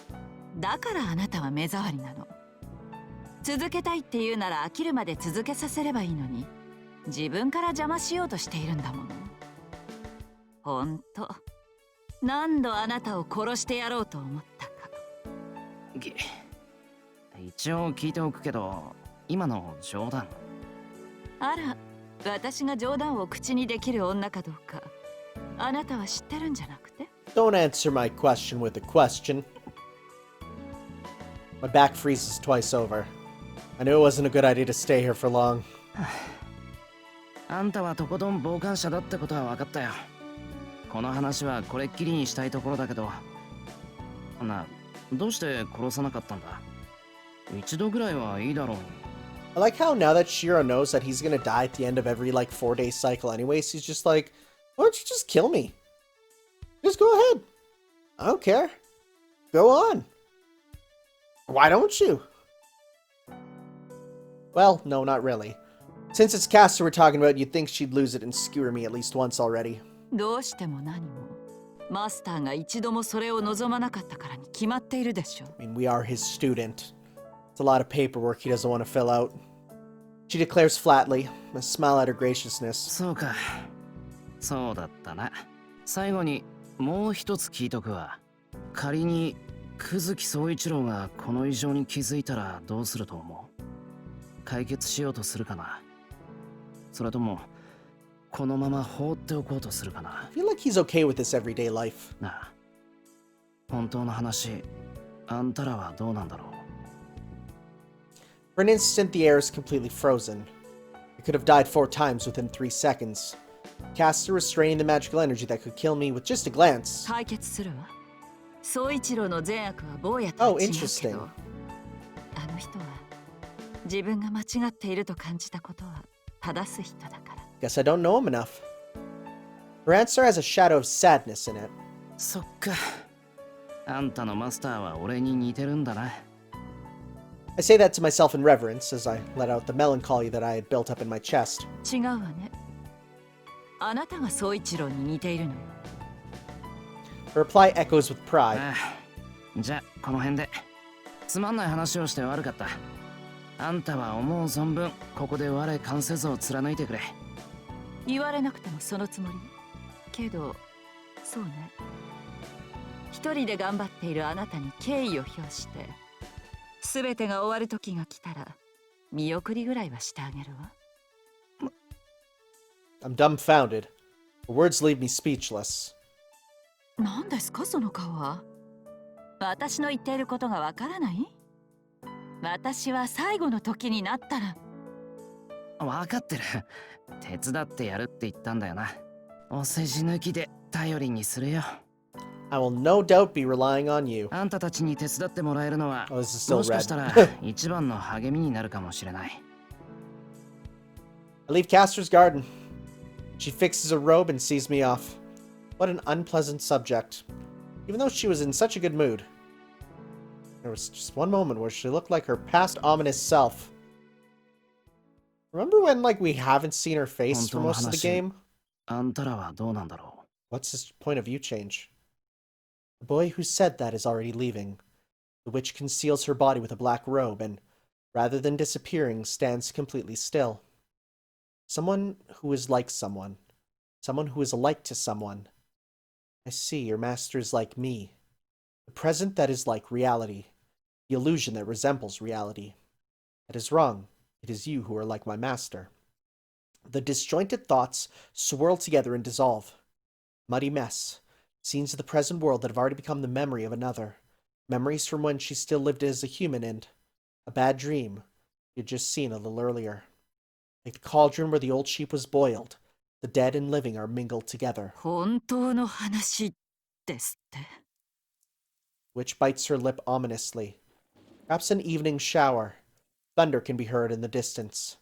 だからあなたは目障りなの。続けたいって言うなら飽きるまで続けさせればいいのに、自分から邪魔しようとしているんだもの。ほんと、何度あなたを殺してやろうと思ったか。一応聞いておくけど、今の冗談？あら、私が冗談を口にできる女かどうか、あなたは知ってるんじゃなくて？ Don't answer my question with a question. My back freezes twice over. I knew it wasn't a good idea to stay here for long. あんたはとことん傍観者だってことは分かったよ。この話はこれっきりにしたいところだけど、どうして殺さなかったんだ？一度ぐらいはいいだろうに。I like how now that Shiro knows that he's gonna die at the end of every, 4-day cycle anyways, he's just like, why don't you just kill me? Just go ahead. I don't care. Go on. Why don't you? Well, no, not really. Since it's Caster we're talking about, you'd think she'd lose it and skewer me at least once already. どうしても何も、マスターが一度もそれを望まなかったからに決まっているでしょ。I mean, we are his student. It's a lot of paperwork he doesn't want to fill out. She declares flatly, a smile at her graciousness. そうか。そうだったな。最後にもう一つ聞いとくわ。仮に久月総一郎がこの異常に気づいたらどうすると思う？解決しようとするかな？それともこのまま放っておこうとするかな？ I feel like he's okay with this everyday life. なあ、本当の話、あんたらはどうなんだろう？ For an instant, the air is completely frozen. I could have died 4 times within 3 seconds. Caster restraining the magical energy that could kill me with just a glance. 解決するわ。総一郎の善悪は坊やとは違うけ interesting. ど、あの人は自分が間違っていると感じたことは正す人だから。Guess I don't know him enough. Her answer has a shadow of sadness in it. そっか。あんたのマスターは俺に似てるんだな。I say that to myself in reverence as I let out the melancholy that I had built up in my chest. 違うわね。あなたが総一郎に似ているのよ。Her reply echoes with pride. ああ、じゃあこの辺で。つまんない話をして悪かった。あんたは思う存分ここで我関せずを貫いてくれ。言われなくてもそのつもり。けど、そうね。一人で頑張っているあなたに敬意を表して、すべてが終わる時が来たら、見送りぐらいはしてあげるわ。I'm dumbfounded. Her words leave me speechless. 何ですかその顔は。私の言っていることがわからない？私は最後の時になったら。分かってる。手伝ってやるって言ったんだよな。お世辞抜きで頼りにするよ。I will no doubt be relying on you. あんたたちに手伝ってもらえるのは、 Oh, this is still もしか red. したら一番の励みになるかもしれない。I leave Castor's garden. She fixes a robe and sees me off. What an unpleasant subject. Even though she was in such a good mood. There was just one moment where she looked like her past ominous self. Remember when, like, we haven't seen her face for most of the game? あんたらはどうなんだろ What's his point of view change? The boy who said that is already leaving. The witch conceals her body with a black robe and, rather than disappearing, stands completely still. Someone who is like someone. Someone who is alike to someone. I see, your master is like me. The present that is like reality. The illusion that resembles reality. That is wrong. It is you who are like my master. The disjointed thoughts swirl together and dissolve. Muddy mess. Scenes of the present world that have already become the memory of another. Memories from when she still lived as a human and a bad dream you had just seen a little earlier. Like the cauldron where the old sheep was boiled. The dead and living are mingled together. 本当の話ですって。 Witch bites her lip ominously. Perhaps an evening shower. Thunder can be heard in the distance.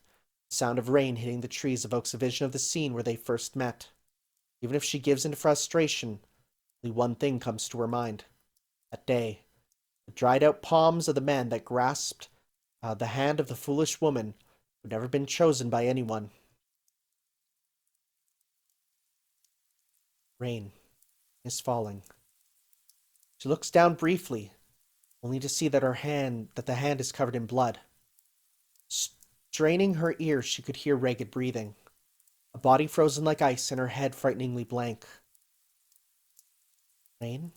The sound of rain hitting the trees evokes a vision of the scene where they first met. Even if she gives into frustration, only one thing comes to her mind. That day, the dried-out palms of the man that grasped the hand of the foolish woman who had never been chosen by anyone. Rain is falling. She looks down briefly, only to see that the hand is covered in blood. Straining her ears, she could hear ragged breathing. A body frozen like ice and her head frighteningly blank. Rain?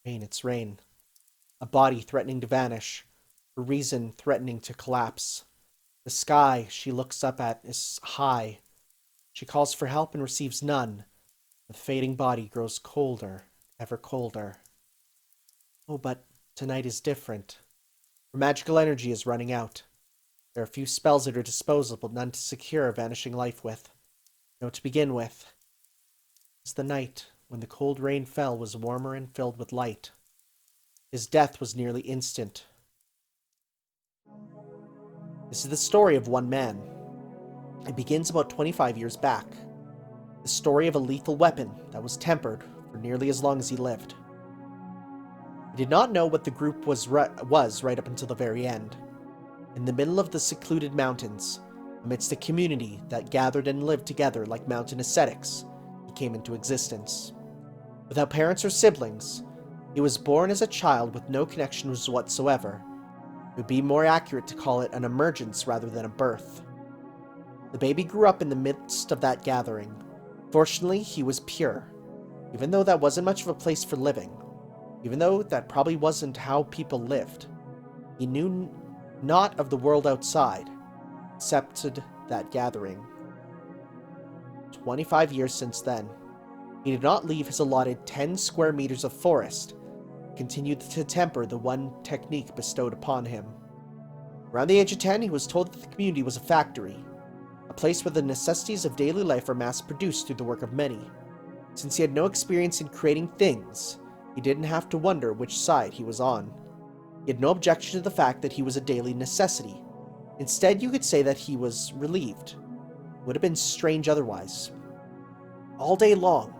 Rain, it's rain. A body threatening to vanish. Her reason threatening to collapse. The sky she looks up at is high. She calls for help and receives none. The fading body grows colder, ever colder. Oh, but tonight is different. Her magical energy is running out. There are few spells at her disposal, but none to secure a vanishing life with. No to begin with. As the night, when the cold rain fell, was warmer and filled with light. His death was nearly instant. This is the story of one man. It begins about 25 years back. The story of a lethal weapon that was tempered for nearly as long as he lived. He did not know what the group was right up until the very end. In the middle of the secluded mountains, amidst a community that gathered and lived together like mountain ascetics, he came into existence. Without parents or siblings, he was born as a child with no connections whatsoever. It would be more accurate to call it an emergence rather than a birth. The baby grew up in the midst of that gathering. Fortunately, he was pure, even though that wasn't much of a place for living, even though that probably wasn't how people lived. He knew not of the world outside, except that gathering. 25 years since then, he did not leave his allotted 10 square meters of forest, continued to temper the one technique bestowed upon him. Around the age of 10, he was told that the community was a factory, a place where the necessities of daily life are mass-produced through the work of many. Since he had no experience in creating things, he didn't have to wonder which side he was on. He had no objection to the fact that he was a daily necessity. Instead, you could say that he was relieved. It would have been strange otherwise. All day long,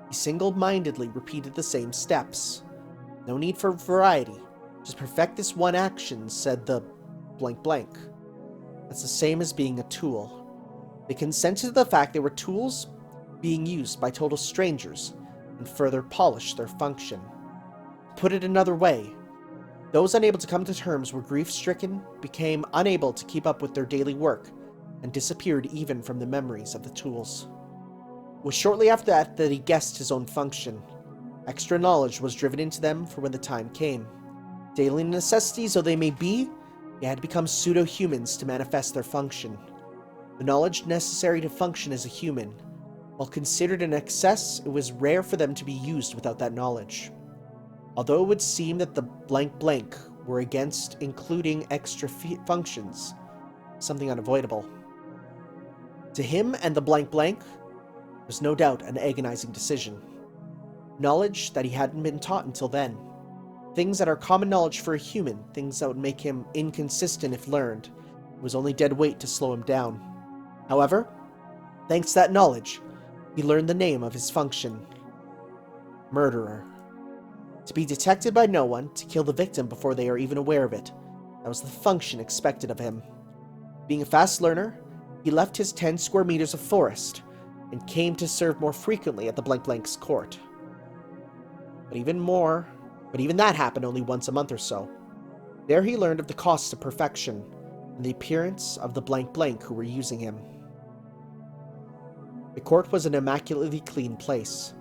he single-mindedly repeated the same steps. No need for variety. Just perfect this one action, said the blank blank. That's the same as being a tool. They consented to the fact they were tools being used by total strangers and further polished their function. To put it another way, those unable to come to terms were grief-stricken, became unable to keep up with their daily work, and disappeared even from the memories of the tools. It was shortly after that he guessed his own function. Extra knowledge was driven into them for when the time came. Daily necessities though they may be, they had to become pseudo-humans to manifest their function. The knowledge necessary to function as a human. While considered an excess, it was rare for them to be used without that knowledge. Although it would seem that the blank were against including extra functions, something unavoidable. To him and the blank was no doubt an agonizing decision. Knowledge that he hadn't been taught until then. Things that are common knowledge for a human, things that would make him inconsistent if learned. It was only dead weight to slow him down. However, thanks to that knowledge, he learned the name of his function. Murderer. To be detected by no one, to kill the victim before they are even aware of it. That was the function expected of him. Being a fast learner, he left his 10 square meters of forest and came to serve more frequently at the blank's court. But even that happened only once a month or so. There he learned of the cost of perfection and the appearance of the blank who were using him. The court was an immaculately clean place.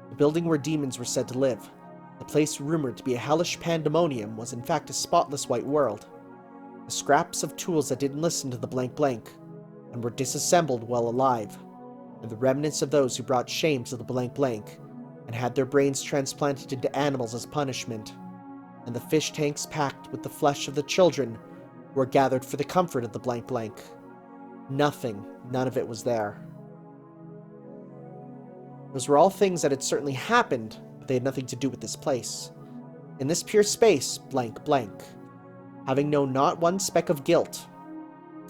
The building where demons were said to live. The place rumored to be a hellish pandemonium was in fact a spotless white world. The scraps of tools that didn't listen to the blank and were disassembled while alive, and the remnants of those who brought shame to the blank and had their brains transplanted into animals as punishment, and the fish tanks packed with the flesh of the children who were gathered for the comfort of the blank. None of it was there. Those were all things that had certainly happened, but they had nothing to do with this place. In this pure space, blank, having known not one speck of guilt,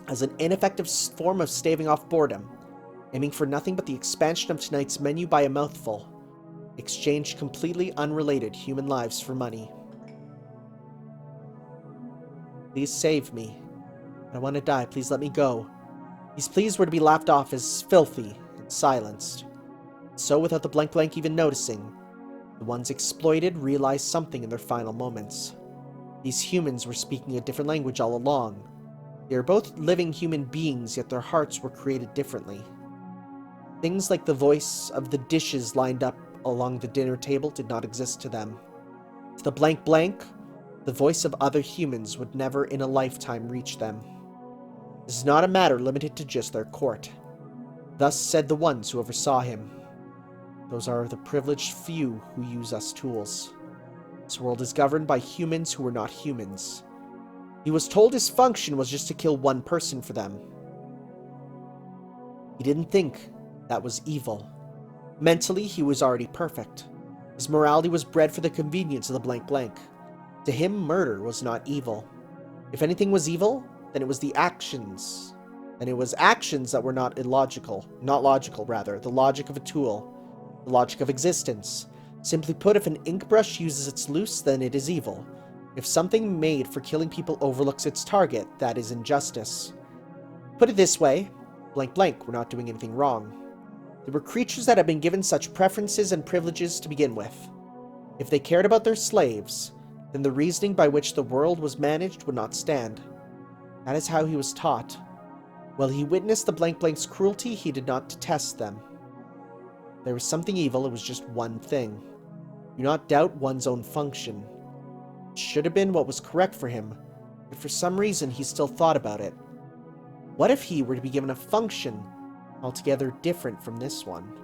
as an ineffective form of staving off boredom, aiming for nothing but the expansion of tonight's menu by a mouthful, exchanged completely unrelated human lives for money. Please save me. I don't want to die. Please let me go. These pleas were to be laughed off as filthy and silenced. So, without the blank even noticing, the ones exploited realized something in their final moments. These humans were speaking a different language all along. They were both living human beings, yet their hearts were created differently. Things like the voice of the dishes lined up along the dinner table did not exist to them. To the blank, the voice of other humans would never in a lifetime reach them. This is not a matter limited to just their court. Thus said the ones who oversaw him. Those are the privileged few who use us tools. This world is governed by humans who are not humans. He was told his function was just to kill one person for them. He didn't think that was evil. Mentally, he was already perfect. His morality was bred for the convenience of the blank. To him, murder was not evil. If anything was evil, then it was the actions. And it was actions that were not logical, the logic of a tool, the logic of existence. Simply put, if an ink brush uses its loose, then it is evil. If something made for killing people overlooks its target, that is injustice. Put it this way, blank were not doing anything wrong. They were creatures that had been given such preferences and privileges to begin with. If they cared about their slaves, then the reasoning by which the world was managed would not stand. That is how he was taught. While he witnessed the blank's cruelty, he did not detest them. If there was something evil, it was just one thing. Do not doubt one's own function. It should have been what was correct for him, but for some reason he still thought about it. What if he were to be given a function altogether different from this one?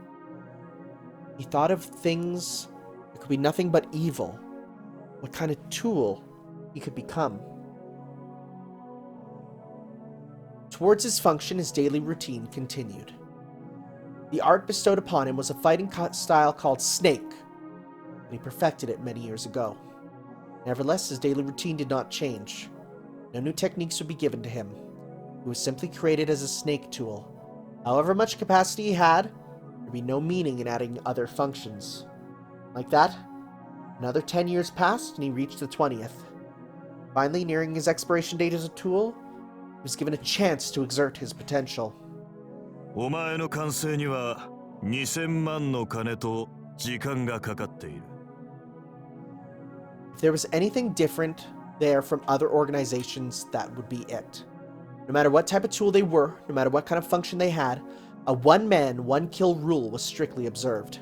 He thought of things that could be nothing but evil. What kind of tool he could become. Towards his function, his daily routine continued. The art bestowed upon him was a fighting style called Snake, and he perfected it many years ago. Nevertheless, his daily routine did not change. No new techniques would be given to him. He was simply created as a snake tool. However much capacity he had, there would be no meaning in adding other functions. Like that, another 10 years passed and he reached the 20th. Finally, nearing his expiration date as a tool, he was given a chance to exert his potential. お前の完成には2000万の金と時間がかかっている。 If there was anything different there from other organizations, that would be it. No matter what type of tool they were, no matter what kind of function they had, A one-man, one-kill rule was strictly observed.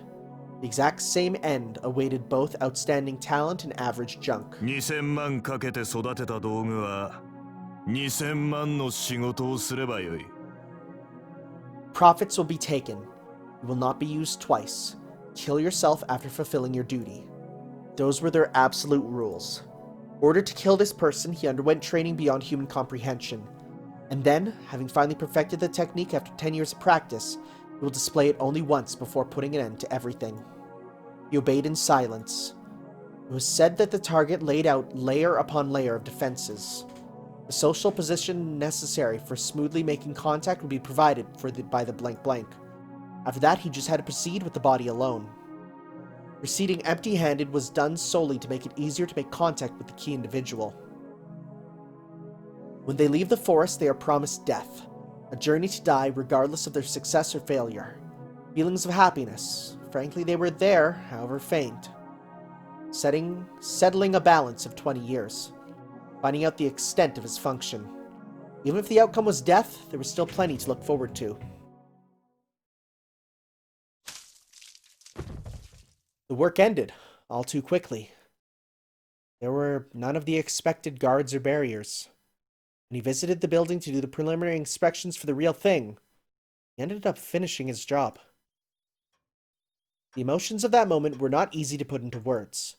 The exact same end awaited both outstanding talent and average junk. 2000万かけて育てた道具は2000万の仕事をすればよい。 Profits will be taken. You will not be used twice. Kill yourself after fulfilling your duty. Those were their absolute rules. Ordered to kill this person, he underwent training beyond human comprehension. And then, having finally perfected the technique after 10 years of practice, he will display it only once before putting an end to everything. He obeyed in silence. It was said that the target laid out layer upon layer of defenses. The social position necessary for smoothly making contact would be provided by the blank. After that, he just had to proceed with the body alone. Proceeding empty-handed was done solely to make it easier to make contact with the key individual. When they leave the forest, they are promised death, a journey to die regardless of their success or failure. Feelings of happiness, frankly they were there, however faint. Settling a balance of 20 years. Finding out the extent of his function. Even if the outcome was death, there was still plenty to look forward to. The work ended, all too quickly. There were none of the expected guards or barriers. When he visited the building to do the preliminary inspections for the real thing, he ended up finishing his job. The emotions of that moment were not easy to put into words.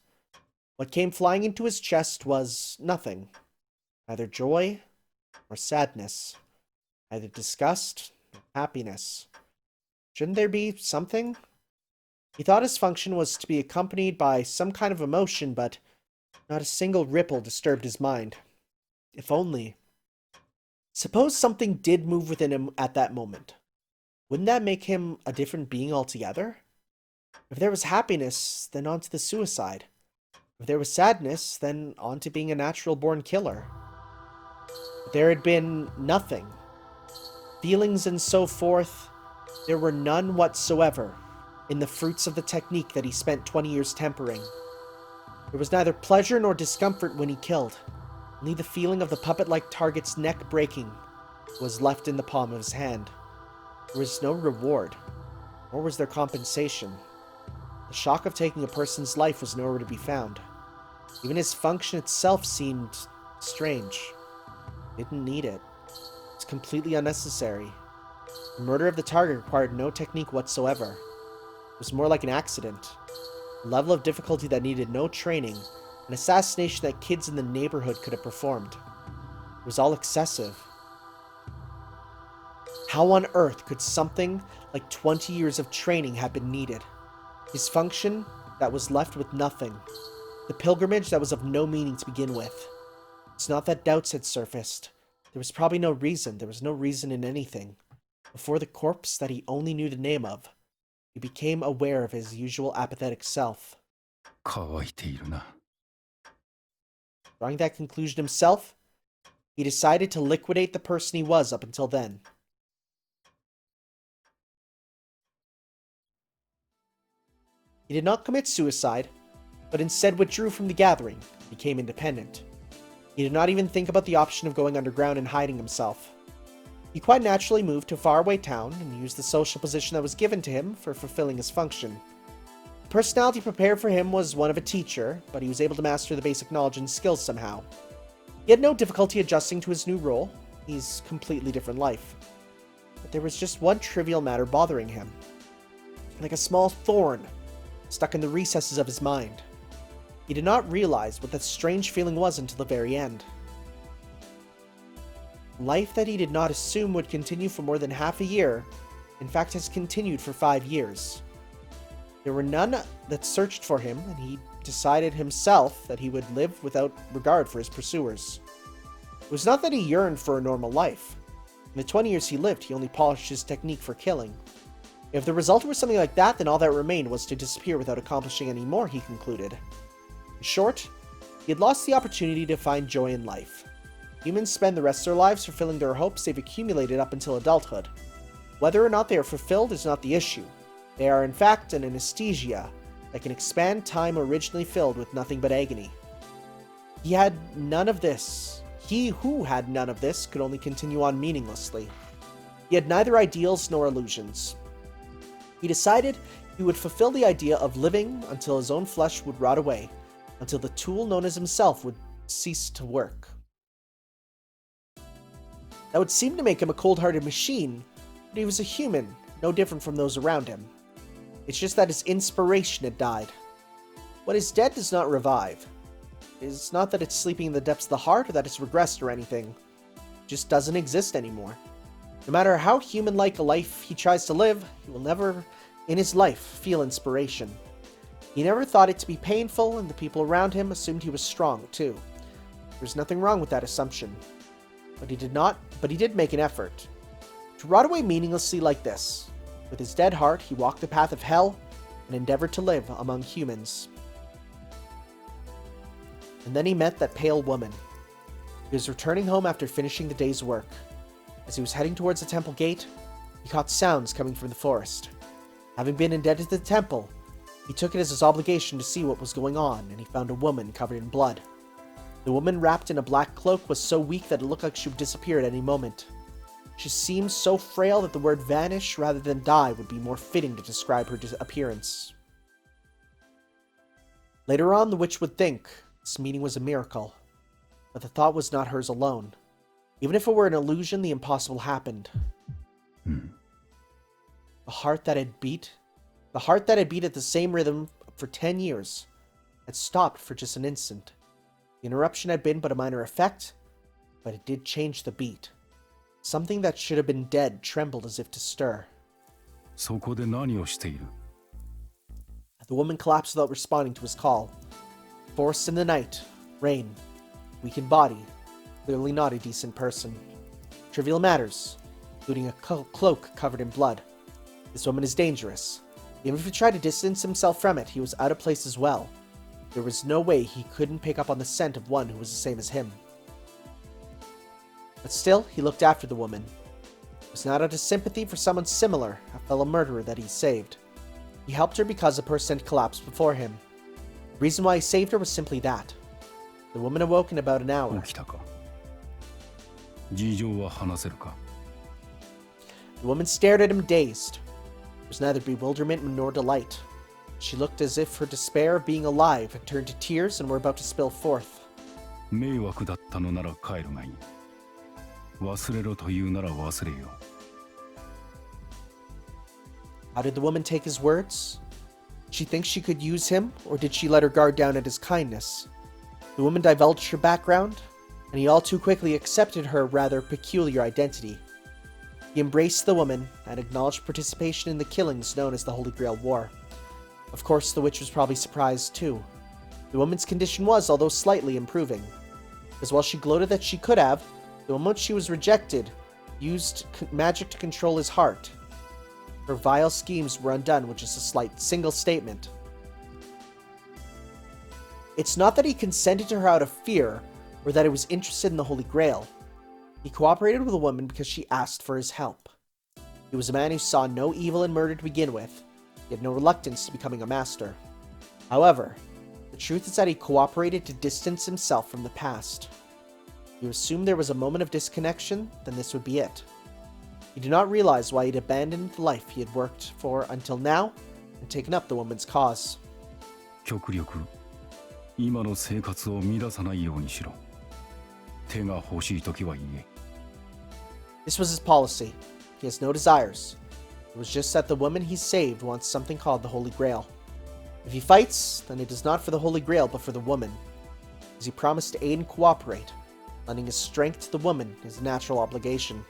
What came flying into his chest was nothing. Neither joy nor sadness. Neither disgust nor happiness. Shouldn't there be something? He thought his function was to be accompanied by some kind of emotion, but not a single ripple disturbed his mind. If only. Suppose something did move within him at that moment. Wouldn't that make him a different being altogether? If there was happiness, then on to the suicide. If there was sadness, then on to being a natural-born killer. If there had been nothing, feelings and so forth, there were none whatsoever in the fruits of the technique that he spent 20 years tempering. There was neither pleasure nor discomfort when he killed. Only the feeling of the puppet-like target's neck breaking was left in the palm of his hand. There was no reward, nor was there compensation. The shock of taking a person's life was nowhere to be found. Even his function itself seemed strange. Didn't need it. It's completely unnecessary. The murder of the target required no technique whatsoever. It was more like an accident. A level of difficulty that needed no training. An assassination that kids in the neighborhood could have performed. It was all excessive. How on earth could something like 20 years of training have been needed? His function that was left with nothing. The pilgrimage that was of no meaning to begin with. It's not that doubts had surfaced. There was probably no reason. There was no reason in anything. Before the corpse that he only knew the name of, he became aware of his usual apathetic self. 乾いているな。 Drawing that conclusion himself, he decided to liquidate the person he was up until then. He did not commit suicide, but instead withdrew from the gathering, became independent. He did not even think about the option of going underground and hiding himself. He quite naturally moved to a faraway town and used the social position that was given to him for fulfilling his function. The personality prepared for him was one of a teacher, but he was able to master the basic knowledge and skills somehow. He had no difficulty adjusting to his new role. He's a completely different life. But there was just one trivial matter bothering him. Like a small thorn stuck in the recesses of his mind. He did not realize what that strange feeling was until the very end. Life that he did not assume would continue for more than half a year, in fact has continued for 5 years. There were none that searched for him, and he decided himself that he would live without regard for his pursuers. It was not that he yearned for a normal life. In the 20 years he lived, he only polished his technique for killing. If the result were something like that, then all that remained was to disappear without accomplishing any more, he concluded. In short, he had lost the opportunity to find joy in life. Humans spend the rest of their lives fulfilling their hopes they've accumulated up until adulthood. Whether or not they are fulfilled is not the issue. They are in fact an anesthesia that can expand time originally filled with nothing but agony. He had none of this. He who had none of this could only continue on meaninglessly. He had neither ideals nor illusions. He decided he would fulfill the idea of living until his own flesh would rot away, until the tool known as himself would cease to work. That would seem to make him a cold-hearted machine, but he was a human, no different from those around him. It's just that his inspiration had died. What is dead does not revive. It's not that it's sleeping in the depths of the heart or that it's regressed or anything. It just doesn't exist anymore. No matter how human-like a life he tries to live, he will never, in his life, feel inspiration. He never thought it to be painful, and the people around him assumed he was strong, too. There's nothing wrong with that assumption. But he did make an effort. To rot away meaninglessly like this. With his dead heart, he walked the path of hell and endeavored to live among humans. And then he met that pale woman. He was returning home after finishing the day's work. As he was heading towards the temple gate, he caught sounds coming from the forest. Having been indebted to the temple, he took it as his obligation to see what was going on, and he found a woman covered in blood. The woman wrapped in a black cloak was so weak that it looked like she would disappear at any moment. She seemed so frail that the word vanish rather than die would be more fitting to describe her appearance. Later on, the witch would think this meeting was a miracle, but the thought was not hers alone. Even if it were an illusion, the impossible happened. The heart that had beat at the same rhythm for 10 years had stopped for just an instant. The interruption had been but a minor effect, but it did change the beat. Something that should have been dead trembled as if to stir. そこで何をしている? The woman collapsed without responding to his call. Forest in the night, rain, weakened body, clearly not a decent person. Trivial matters, including a cloak covered in blood. This woman is dangerous. Even if he tried to distance himself from it, he was out of place as well. There was no way he couldn't pick up on the scent of one who was the same as him. But still, he looked after the woman. It was not out of sympathy for someone similar, a fellow murderer that he saved. He helped her because a person had collapsed before him. The reason why he saved her was simply that. The woman awoke in about an hour. 起きたか? 事情は話せるか? The woman stared at him dazed. There was neither bewilderment nor delight. She looked as if her despair of being alive had turned to tears and were about to spill forth. 迷惑だったのなら帰るがいい。忘れろと言うなら忘れよ。How did the woman take his words? Did she think she could use him, or did she let her guard down at his kindness? The woman divulged her background, and he all too quickly accepted her rather peculiar identity. He embraced the woman and acknowledged participation in the killings known as the Holy Grail War. Of course, the witch was probably surprised too. The woman's condition was, although slightly, improving. Because while she gloated that she could have, the moment she was rejected, used magic to control his heart. Her vile schemes were undone with just a slight single statement. It's not that he consented to her out of fear, or that he was interested in the Holy Grail. He cooperated with the woman because she asked for his help. He was a man who saw no evil in murder to begin with. He had no reluctance to becoming a master. However, the truth is that he cooperated to distance himself from the past. If you assumed there was a moment of disconnection, then this would be it. He did not realize why he'd abandoned the life he had worked for until now and taken up the woman's cause. 極力、今の生活を乱さないようにしろ。手が欲しいときは言え。This was his policy. He has no desires. It was just that the woman he saved wants something called the Holy Grail. If he fights, then it is not for the Holy Grail but for the woman, as he promised to aid and cooperate. Lending his strength to the woman is a natural obligation.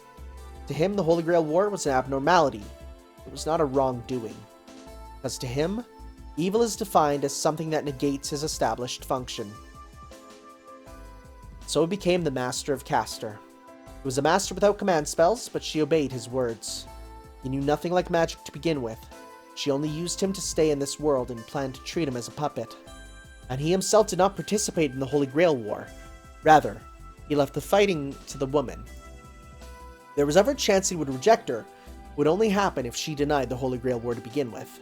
To him, the Holy Grail War was an abnormality. It was not a wrongdoing. Because to him, evil is defined as something that negates his established function. So he became the Master of Castor. He was a master without command spells, but she obeyed his words. He knew nothing like magic to begin with. She only used him to stay in this world and planned to treat him as a puppet. And he himself did not participate in the Holy Grail War. Rather, he left the fighting to the woman. If there was ever a chance he would reject her, it would only happen if she denied the Holy Grail War to begin with.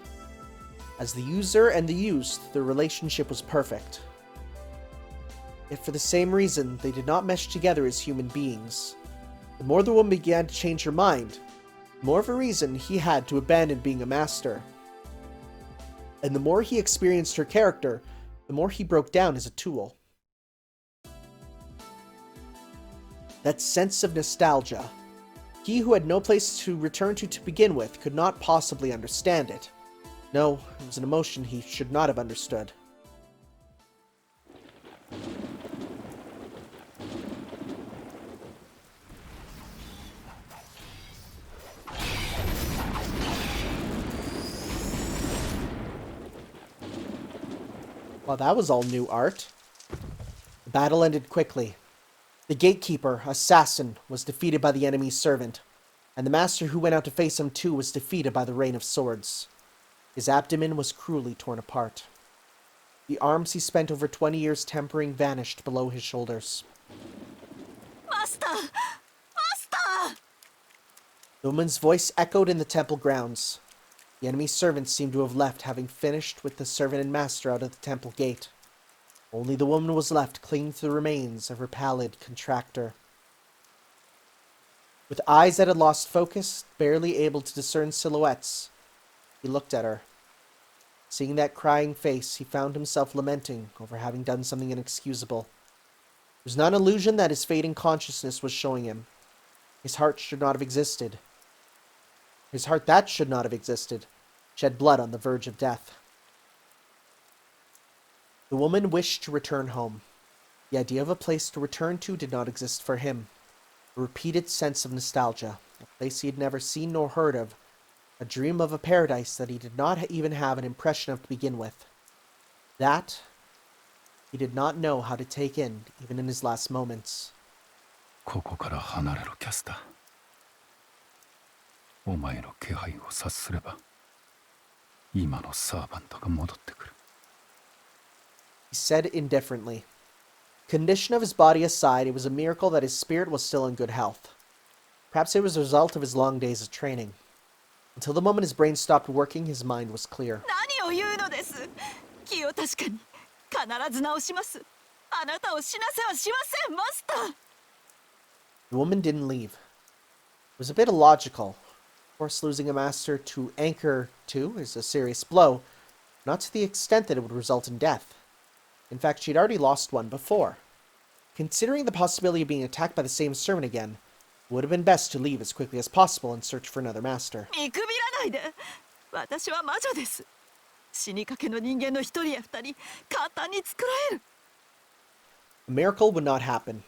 As the user and the used, their relationship was perfect. Yet for the same reason, they did not mesh together as human beings. The more the woman began to change her mind, more of a reason he had to abandon being a master. And the more he experienced her character, the more he broke down as a tool. That sense of nostalgia. He who had no place to return to begin with could not possibly understand it. No, it was an emotion he should not have understood. Well, that was all new art. The battle ended quickly. The gatekeeper, assassin, was defeated by the enemy's servant, and the master who went out to face him too was defeated by the rain of swords. His abdomen was cruelly torn apart. The arms he spent over 20 years tempering vanished below his shoulders. Master! Master! The woman's voice echoed in the temple grounds. The enemy's servants seemed to have left, having finished with the servant and master out of the temple gate. Only the woman was left clinging to the remains of her pallid contractor. With eyes that had lost focus, barely able to discern silhouettes, he looked at her. Seeing that crying face, he found himself lamenting over having done something inexcusable. It was not an illusion that his fading consciousness was showing him. His heart should not have existed. His heart that should not have existed, shed blood on the verge of death. The woman wished to return home. The idea of a place to return to did not exist for him. A repeated sense of nostalgia, a place he had never seen nor heard of, a dream of a paradise that he did not even have an impression of to begin with. That he did not know how to take in, even in his last moments. ここから離れろ、キャスター。お前の気配を察すれば、今のサーバントが戻ってくる。He said indifferently. Condition of his body aside, it was a miracle that his spirit was still in good health. Perhaps it was a result of his long days of training. Until the moment his brain stopped working, his mind was clear. 何を言うのです。気を確かに必ず直します。あなたを死なせはしません、マスター。The woman didn't leave. It was a bit illogical. Of course, losing a master to Anchor 2 is a serious blow, not to the extent that it would result in death. In fact, she'd already lost one before. Considering the possibility of being attacked by the same servant again, it would have been best to leave as quickly as possible and search for another master. 見くびらないで。私は魔女です。死にかけの人間の一人や二人、簡単に作られる。A miracle would not happen.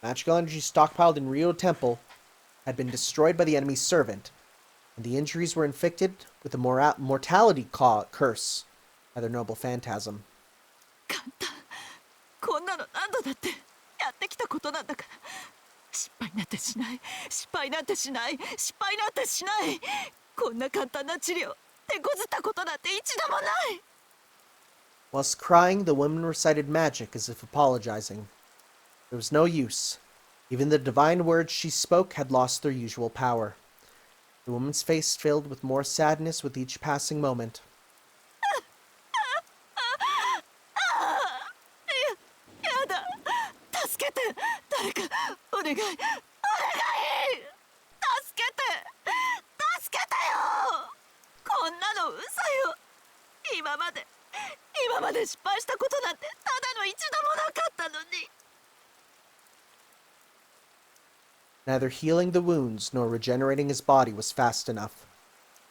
Magical energy stockpiled in Rio Temple had been destroyed by the enemy's servant, and the injuries were inflicted with a mortality curse by their noble phantasm. 簡単。こんなの何度だってやってきたことなんだから。失敗なんてしない。失敗なんてしない。失敗なんてしない。こんな簡単な治療、手こずったことなんて一度もない。Whilst crying, the woman recited magic as if apologizing. There was no use. Even the divine words she spoke had lost their usual power. The woman's face filled with more sadness with each passing moment. やだ。助けて。誰かお願い。お願い。助けて。助けてよ。こんなの嘘よ。今まで失敗したことなんてただの一度もなかったのに。Neither healing the wounds nor regenerating his body was fast enough.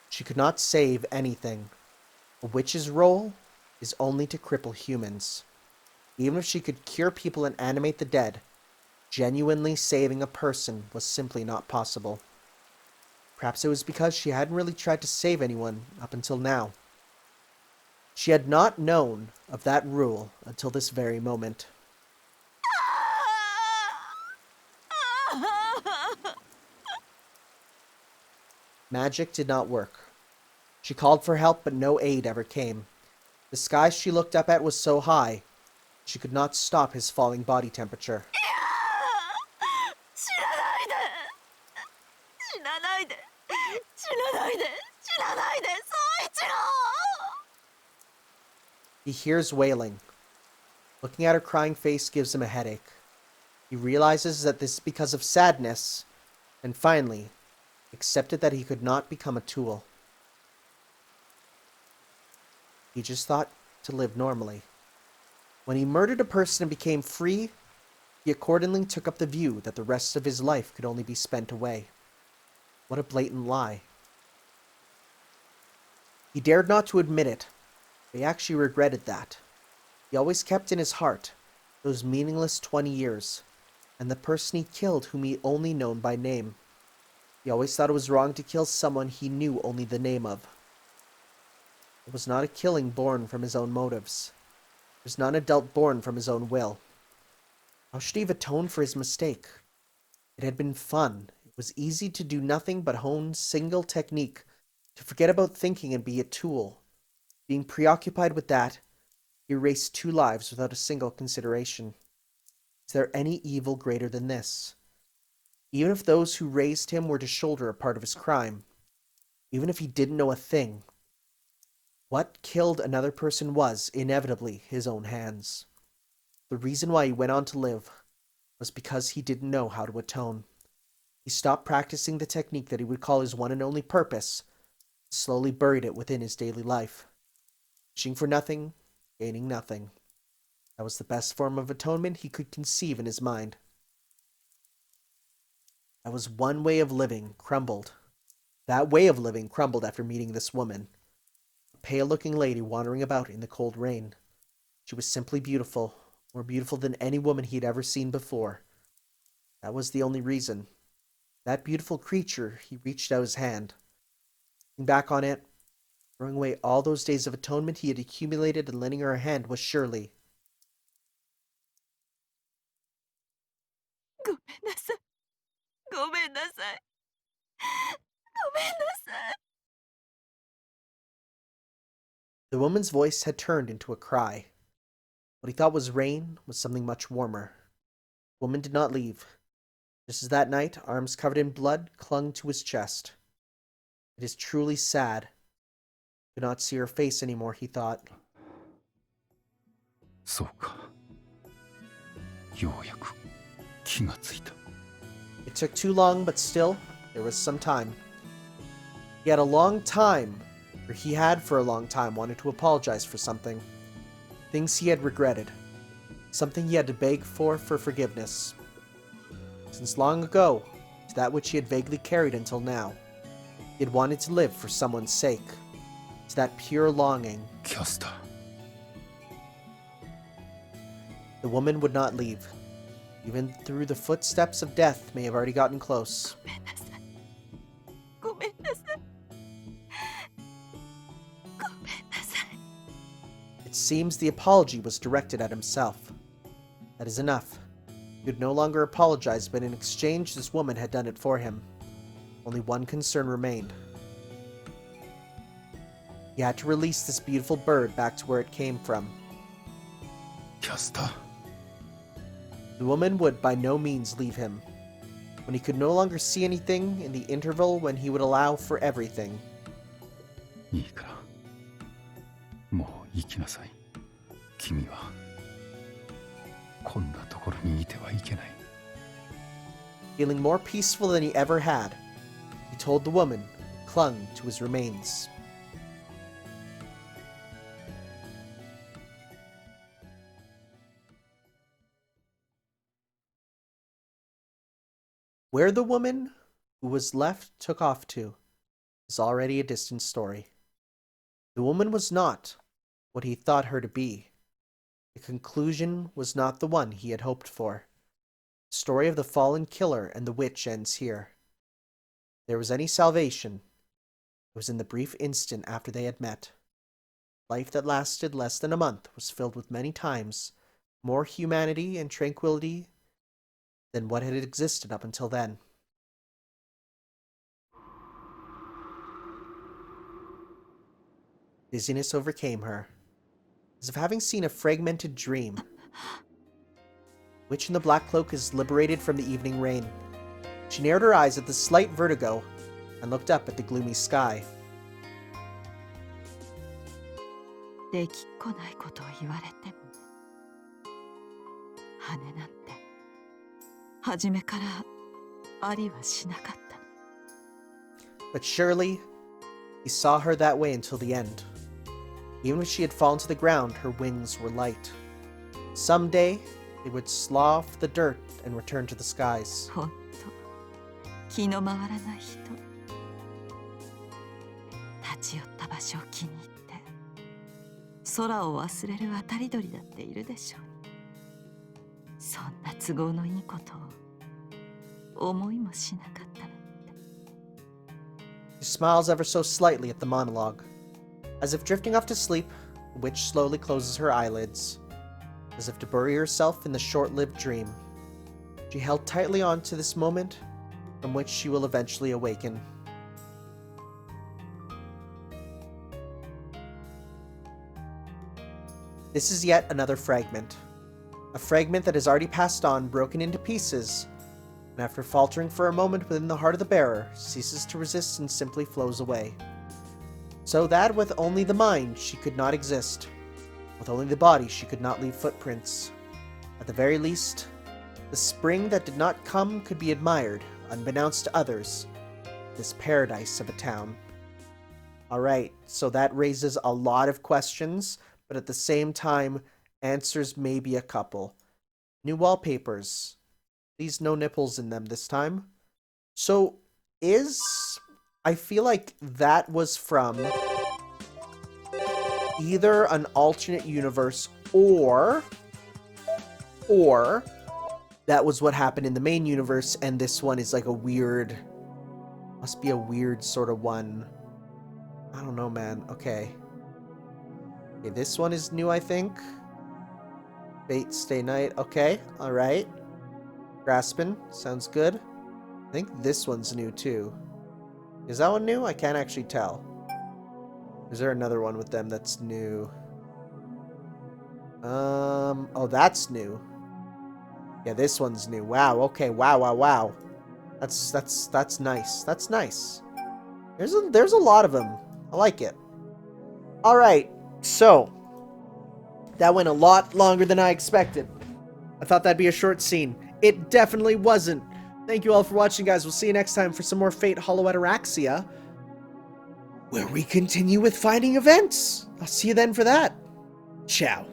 She could not save anything. A witch's role is only to cripple humans. Even if she could cure people and animate the dead, genuinely saving a person was simply not possible. Perhaps it was because she hadn't really tried to save anyone up until now. She had not known of that rule until this very moment. Magic did not work. She called for help, but no aid ever came. The sky she looked up at was so high, she could not stop his falling body temperature. 死なないで。死なないで。死なないで。死なないで。宗一郎。He hears wailing. Looking at her crying face gives him a headache. He realizes that this is because of sadness, and finally, accepted that he could not become a tool. He just thought to live normally. When he murdered a person and became free, he accordingly took up the view that the rest of his life could only be spent away. What a blatant lie. He dared not to admit it, but he actually regretted that. He always kept in his heart those meaningless 20 years, and the person he killed whom he only known by name. He always thought it was wrong to kill someone he knew only the name of. It was not a killing born from his own motives. It was not an adult born from his own will. How should he have atoned for his mistake? It had been fun. It was easy to do nothing but hone single technique, to forget about thinking and be a tool. Being preoccupied with that, he erased 2 lives without a single consideration. Is there any evil greater than this? Even if those who raised him were to shoulder a part of his crime, even if he didn't know a thing, what killed another person was, inevitably, his own hands. The reason why he went on to live was because he didn't know how to atone. He stopped practicing the technique that he would call his one and only purpose, and slowly buried it within his daily life. Wishing for nothing, gaining nothing. That was the best form of atonement he could conceive in his mind. That was one way of living crumbled. That way of living crumbled after meeting this woman. A pale-looking lady wandering about in the cold rain. She was simply beautiful, more beautiful than any woman he had ever seen before. That was the only reason. That beautiful creature, he reached out his hand. Looking back on it, throwing away all those days of atonement he had accumulated and lending her a hand was surely. ごめんなさい。ごめんなさい。ごめんなさい。 The woman's voice had turned into a cry. What he thought was rain was something much warmer. The woman did not leave. Just as that night, arms covered in blood clung to his chest. It is truly sad. He could not see her face anymore, he thought. そうか。ようやく気がついた。 It took too long, but still, there was some time. He had a long time, or he had for a long time wanted to apologize for something. Things he had regretted. Something he had to beg for forgiveness. Since long ago, to that which he had vaguely carried until now, he had wanted to live for someone's sake. To that pure longing. キャスター。 The woman would not leave. Even through the footsteps of death may have already gotten close. ごめんなさい。ごめんなさい。ごめんなさい。 It seems the apology was directed at himself. That is enough. He could no longer apologize, but in exchange this woman had done it for him. Only one concern remained. He had to release this beautiful bird back to where it came from. キャスター。 The woman would by no means leave him. When he could no longer see anything, in the interval when he would allow for everything. いいから。もう行きなさい。君はこんなところにいてはいけない。 Feeling more peaceful than he ever had, he told the woman who clung to his remains. Where the woman who was left took off to is already a distant story. The woman was not what he thought her to be. The conclusion was not the one he had hoped for. The story of the fallen killer and the witch ends here. If there was any salvation, it was in the brief instant after they had met. Life that lasted less than a month was filled with many times more humanity and tranquility than what had existed up until then. Dizziness overcame her, as if having seen a fragmented dream. Witch in the black cloak is liberated from the evening rain. She narrowed her eyes at the slight vertigo and looked up at the gloomy sky. できっこないことを言われても羽なんて初めからありはしなかったの。But surely, he saw her that way until the end. Even if she had fallen to the ground, her wings were light. Someday, they would slough the dirt and return to the skies. ほんと気の回らない人。立ち寄った場所を気に入って空を忘れる渡り鳥だっているでしょう。そんな都合のいいことを思いもしなかったなんて。 She smiles ever so slightly at the monologue. As if drifting off to sleep, the witch slowly closes her eyelids, as if to bury herself in the short-lived dream. She held tightly on to this moment from which she will eventually awaken. This is yet another fragment. A fragment that has already passed on, broken into pieces, and after faltering for a moment within the heart of the bearer, ceases to resist and simply flows away. So that with only the mind she could not exist. With only the body she could not leave footprints. At the very least, the spring that did not come could be admired, unbeknownst to others, this paradise of a town. Alright, so that raises a lot of questions, but at the same time, answers maybe a couple. New wallpapers. These no nipples in them this time. So, I feel like that was from either an alternate universe or that was what happened in the main universe, and this one is like a weird, must be a weird sort of one. I don't know, man. Okay, this one is new, I think. Fate Stay Night. Okay, alright. Graspin. Sounds good. I think this one's new, too. Is that one new? I can't actually tell. Is there another one with them that's new? Oh, that's new. Yeah, this one's new. Wow, okay, wow. That's nice. That's nice. There's a lot of them. I like it. Alright, so that went a lot longer than I expected. I thought that'd be a short scene. It definitely wasn't. Thank you all for watching, guys. We'll see you next time for some more Fate Hollow Ataraxia, where we continue with finding events. I'll see you then for that. Ciao.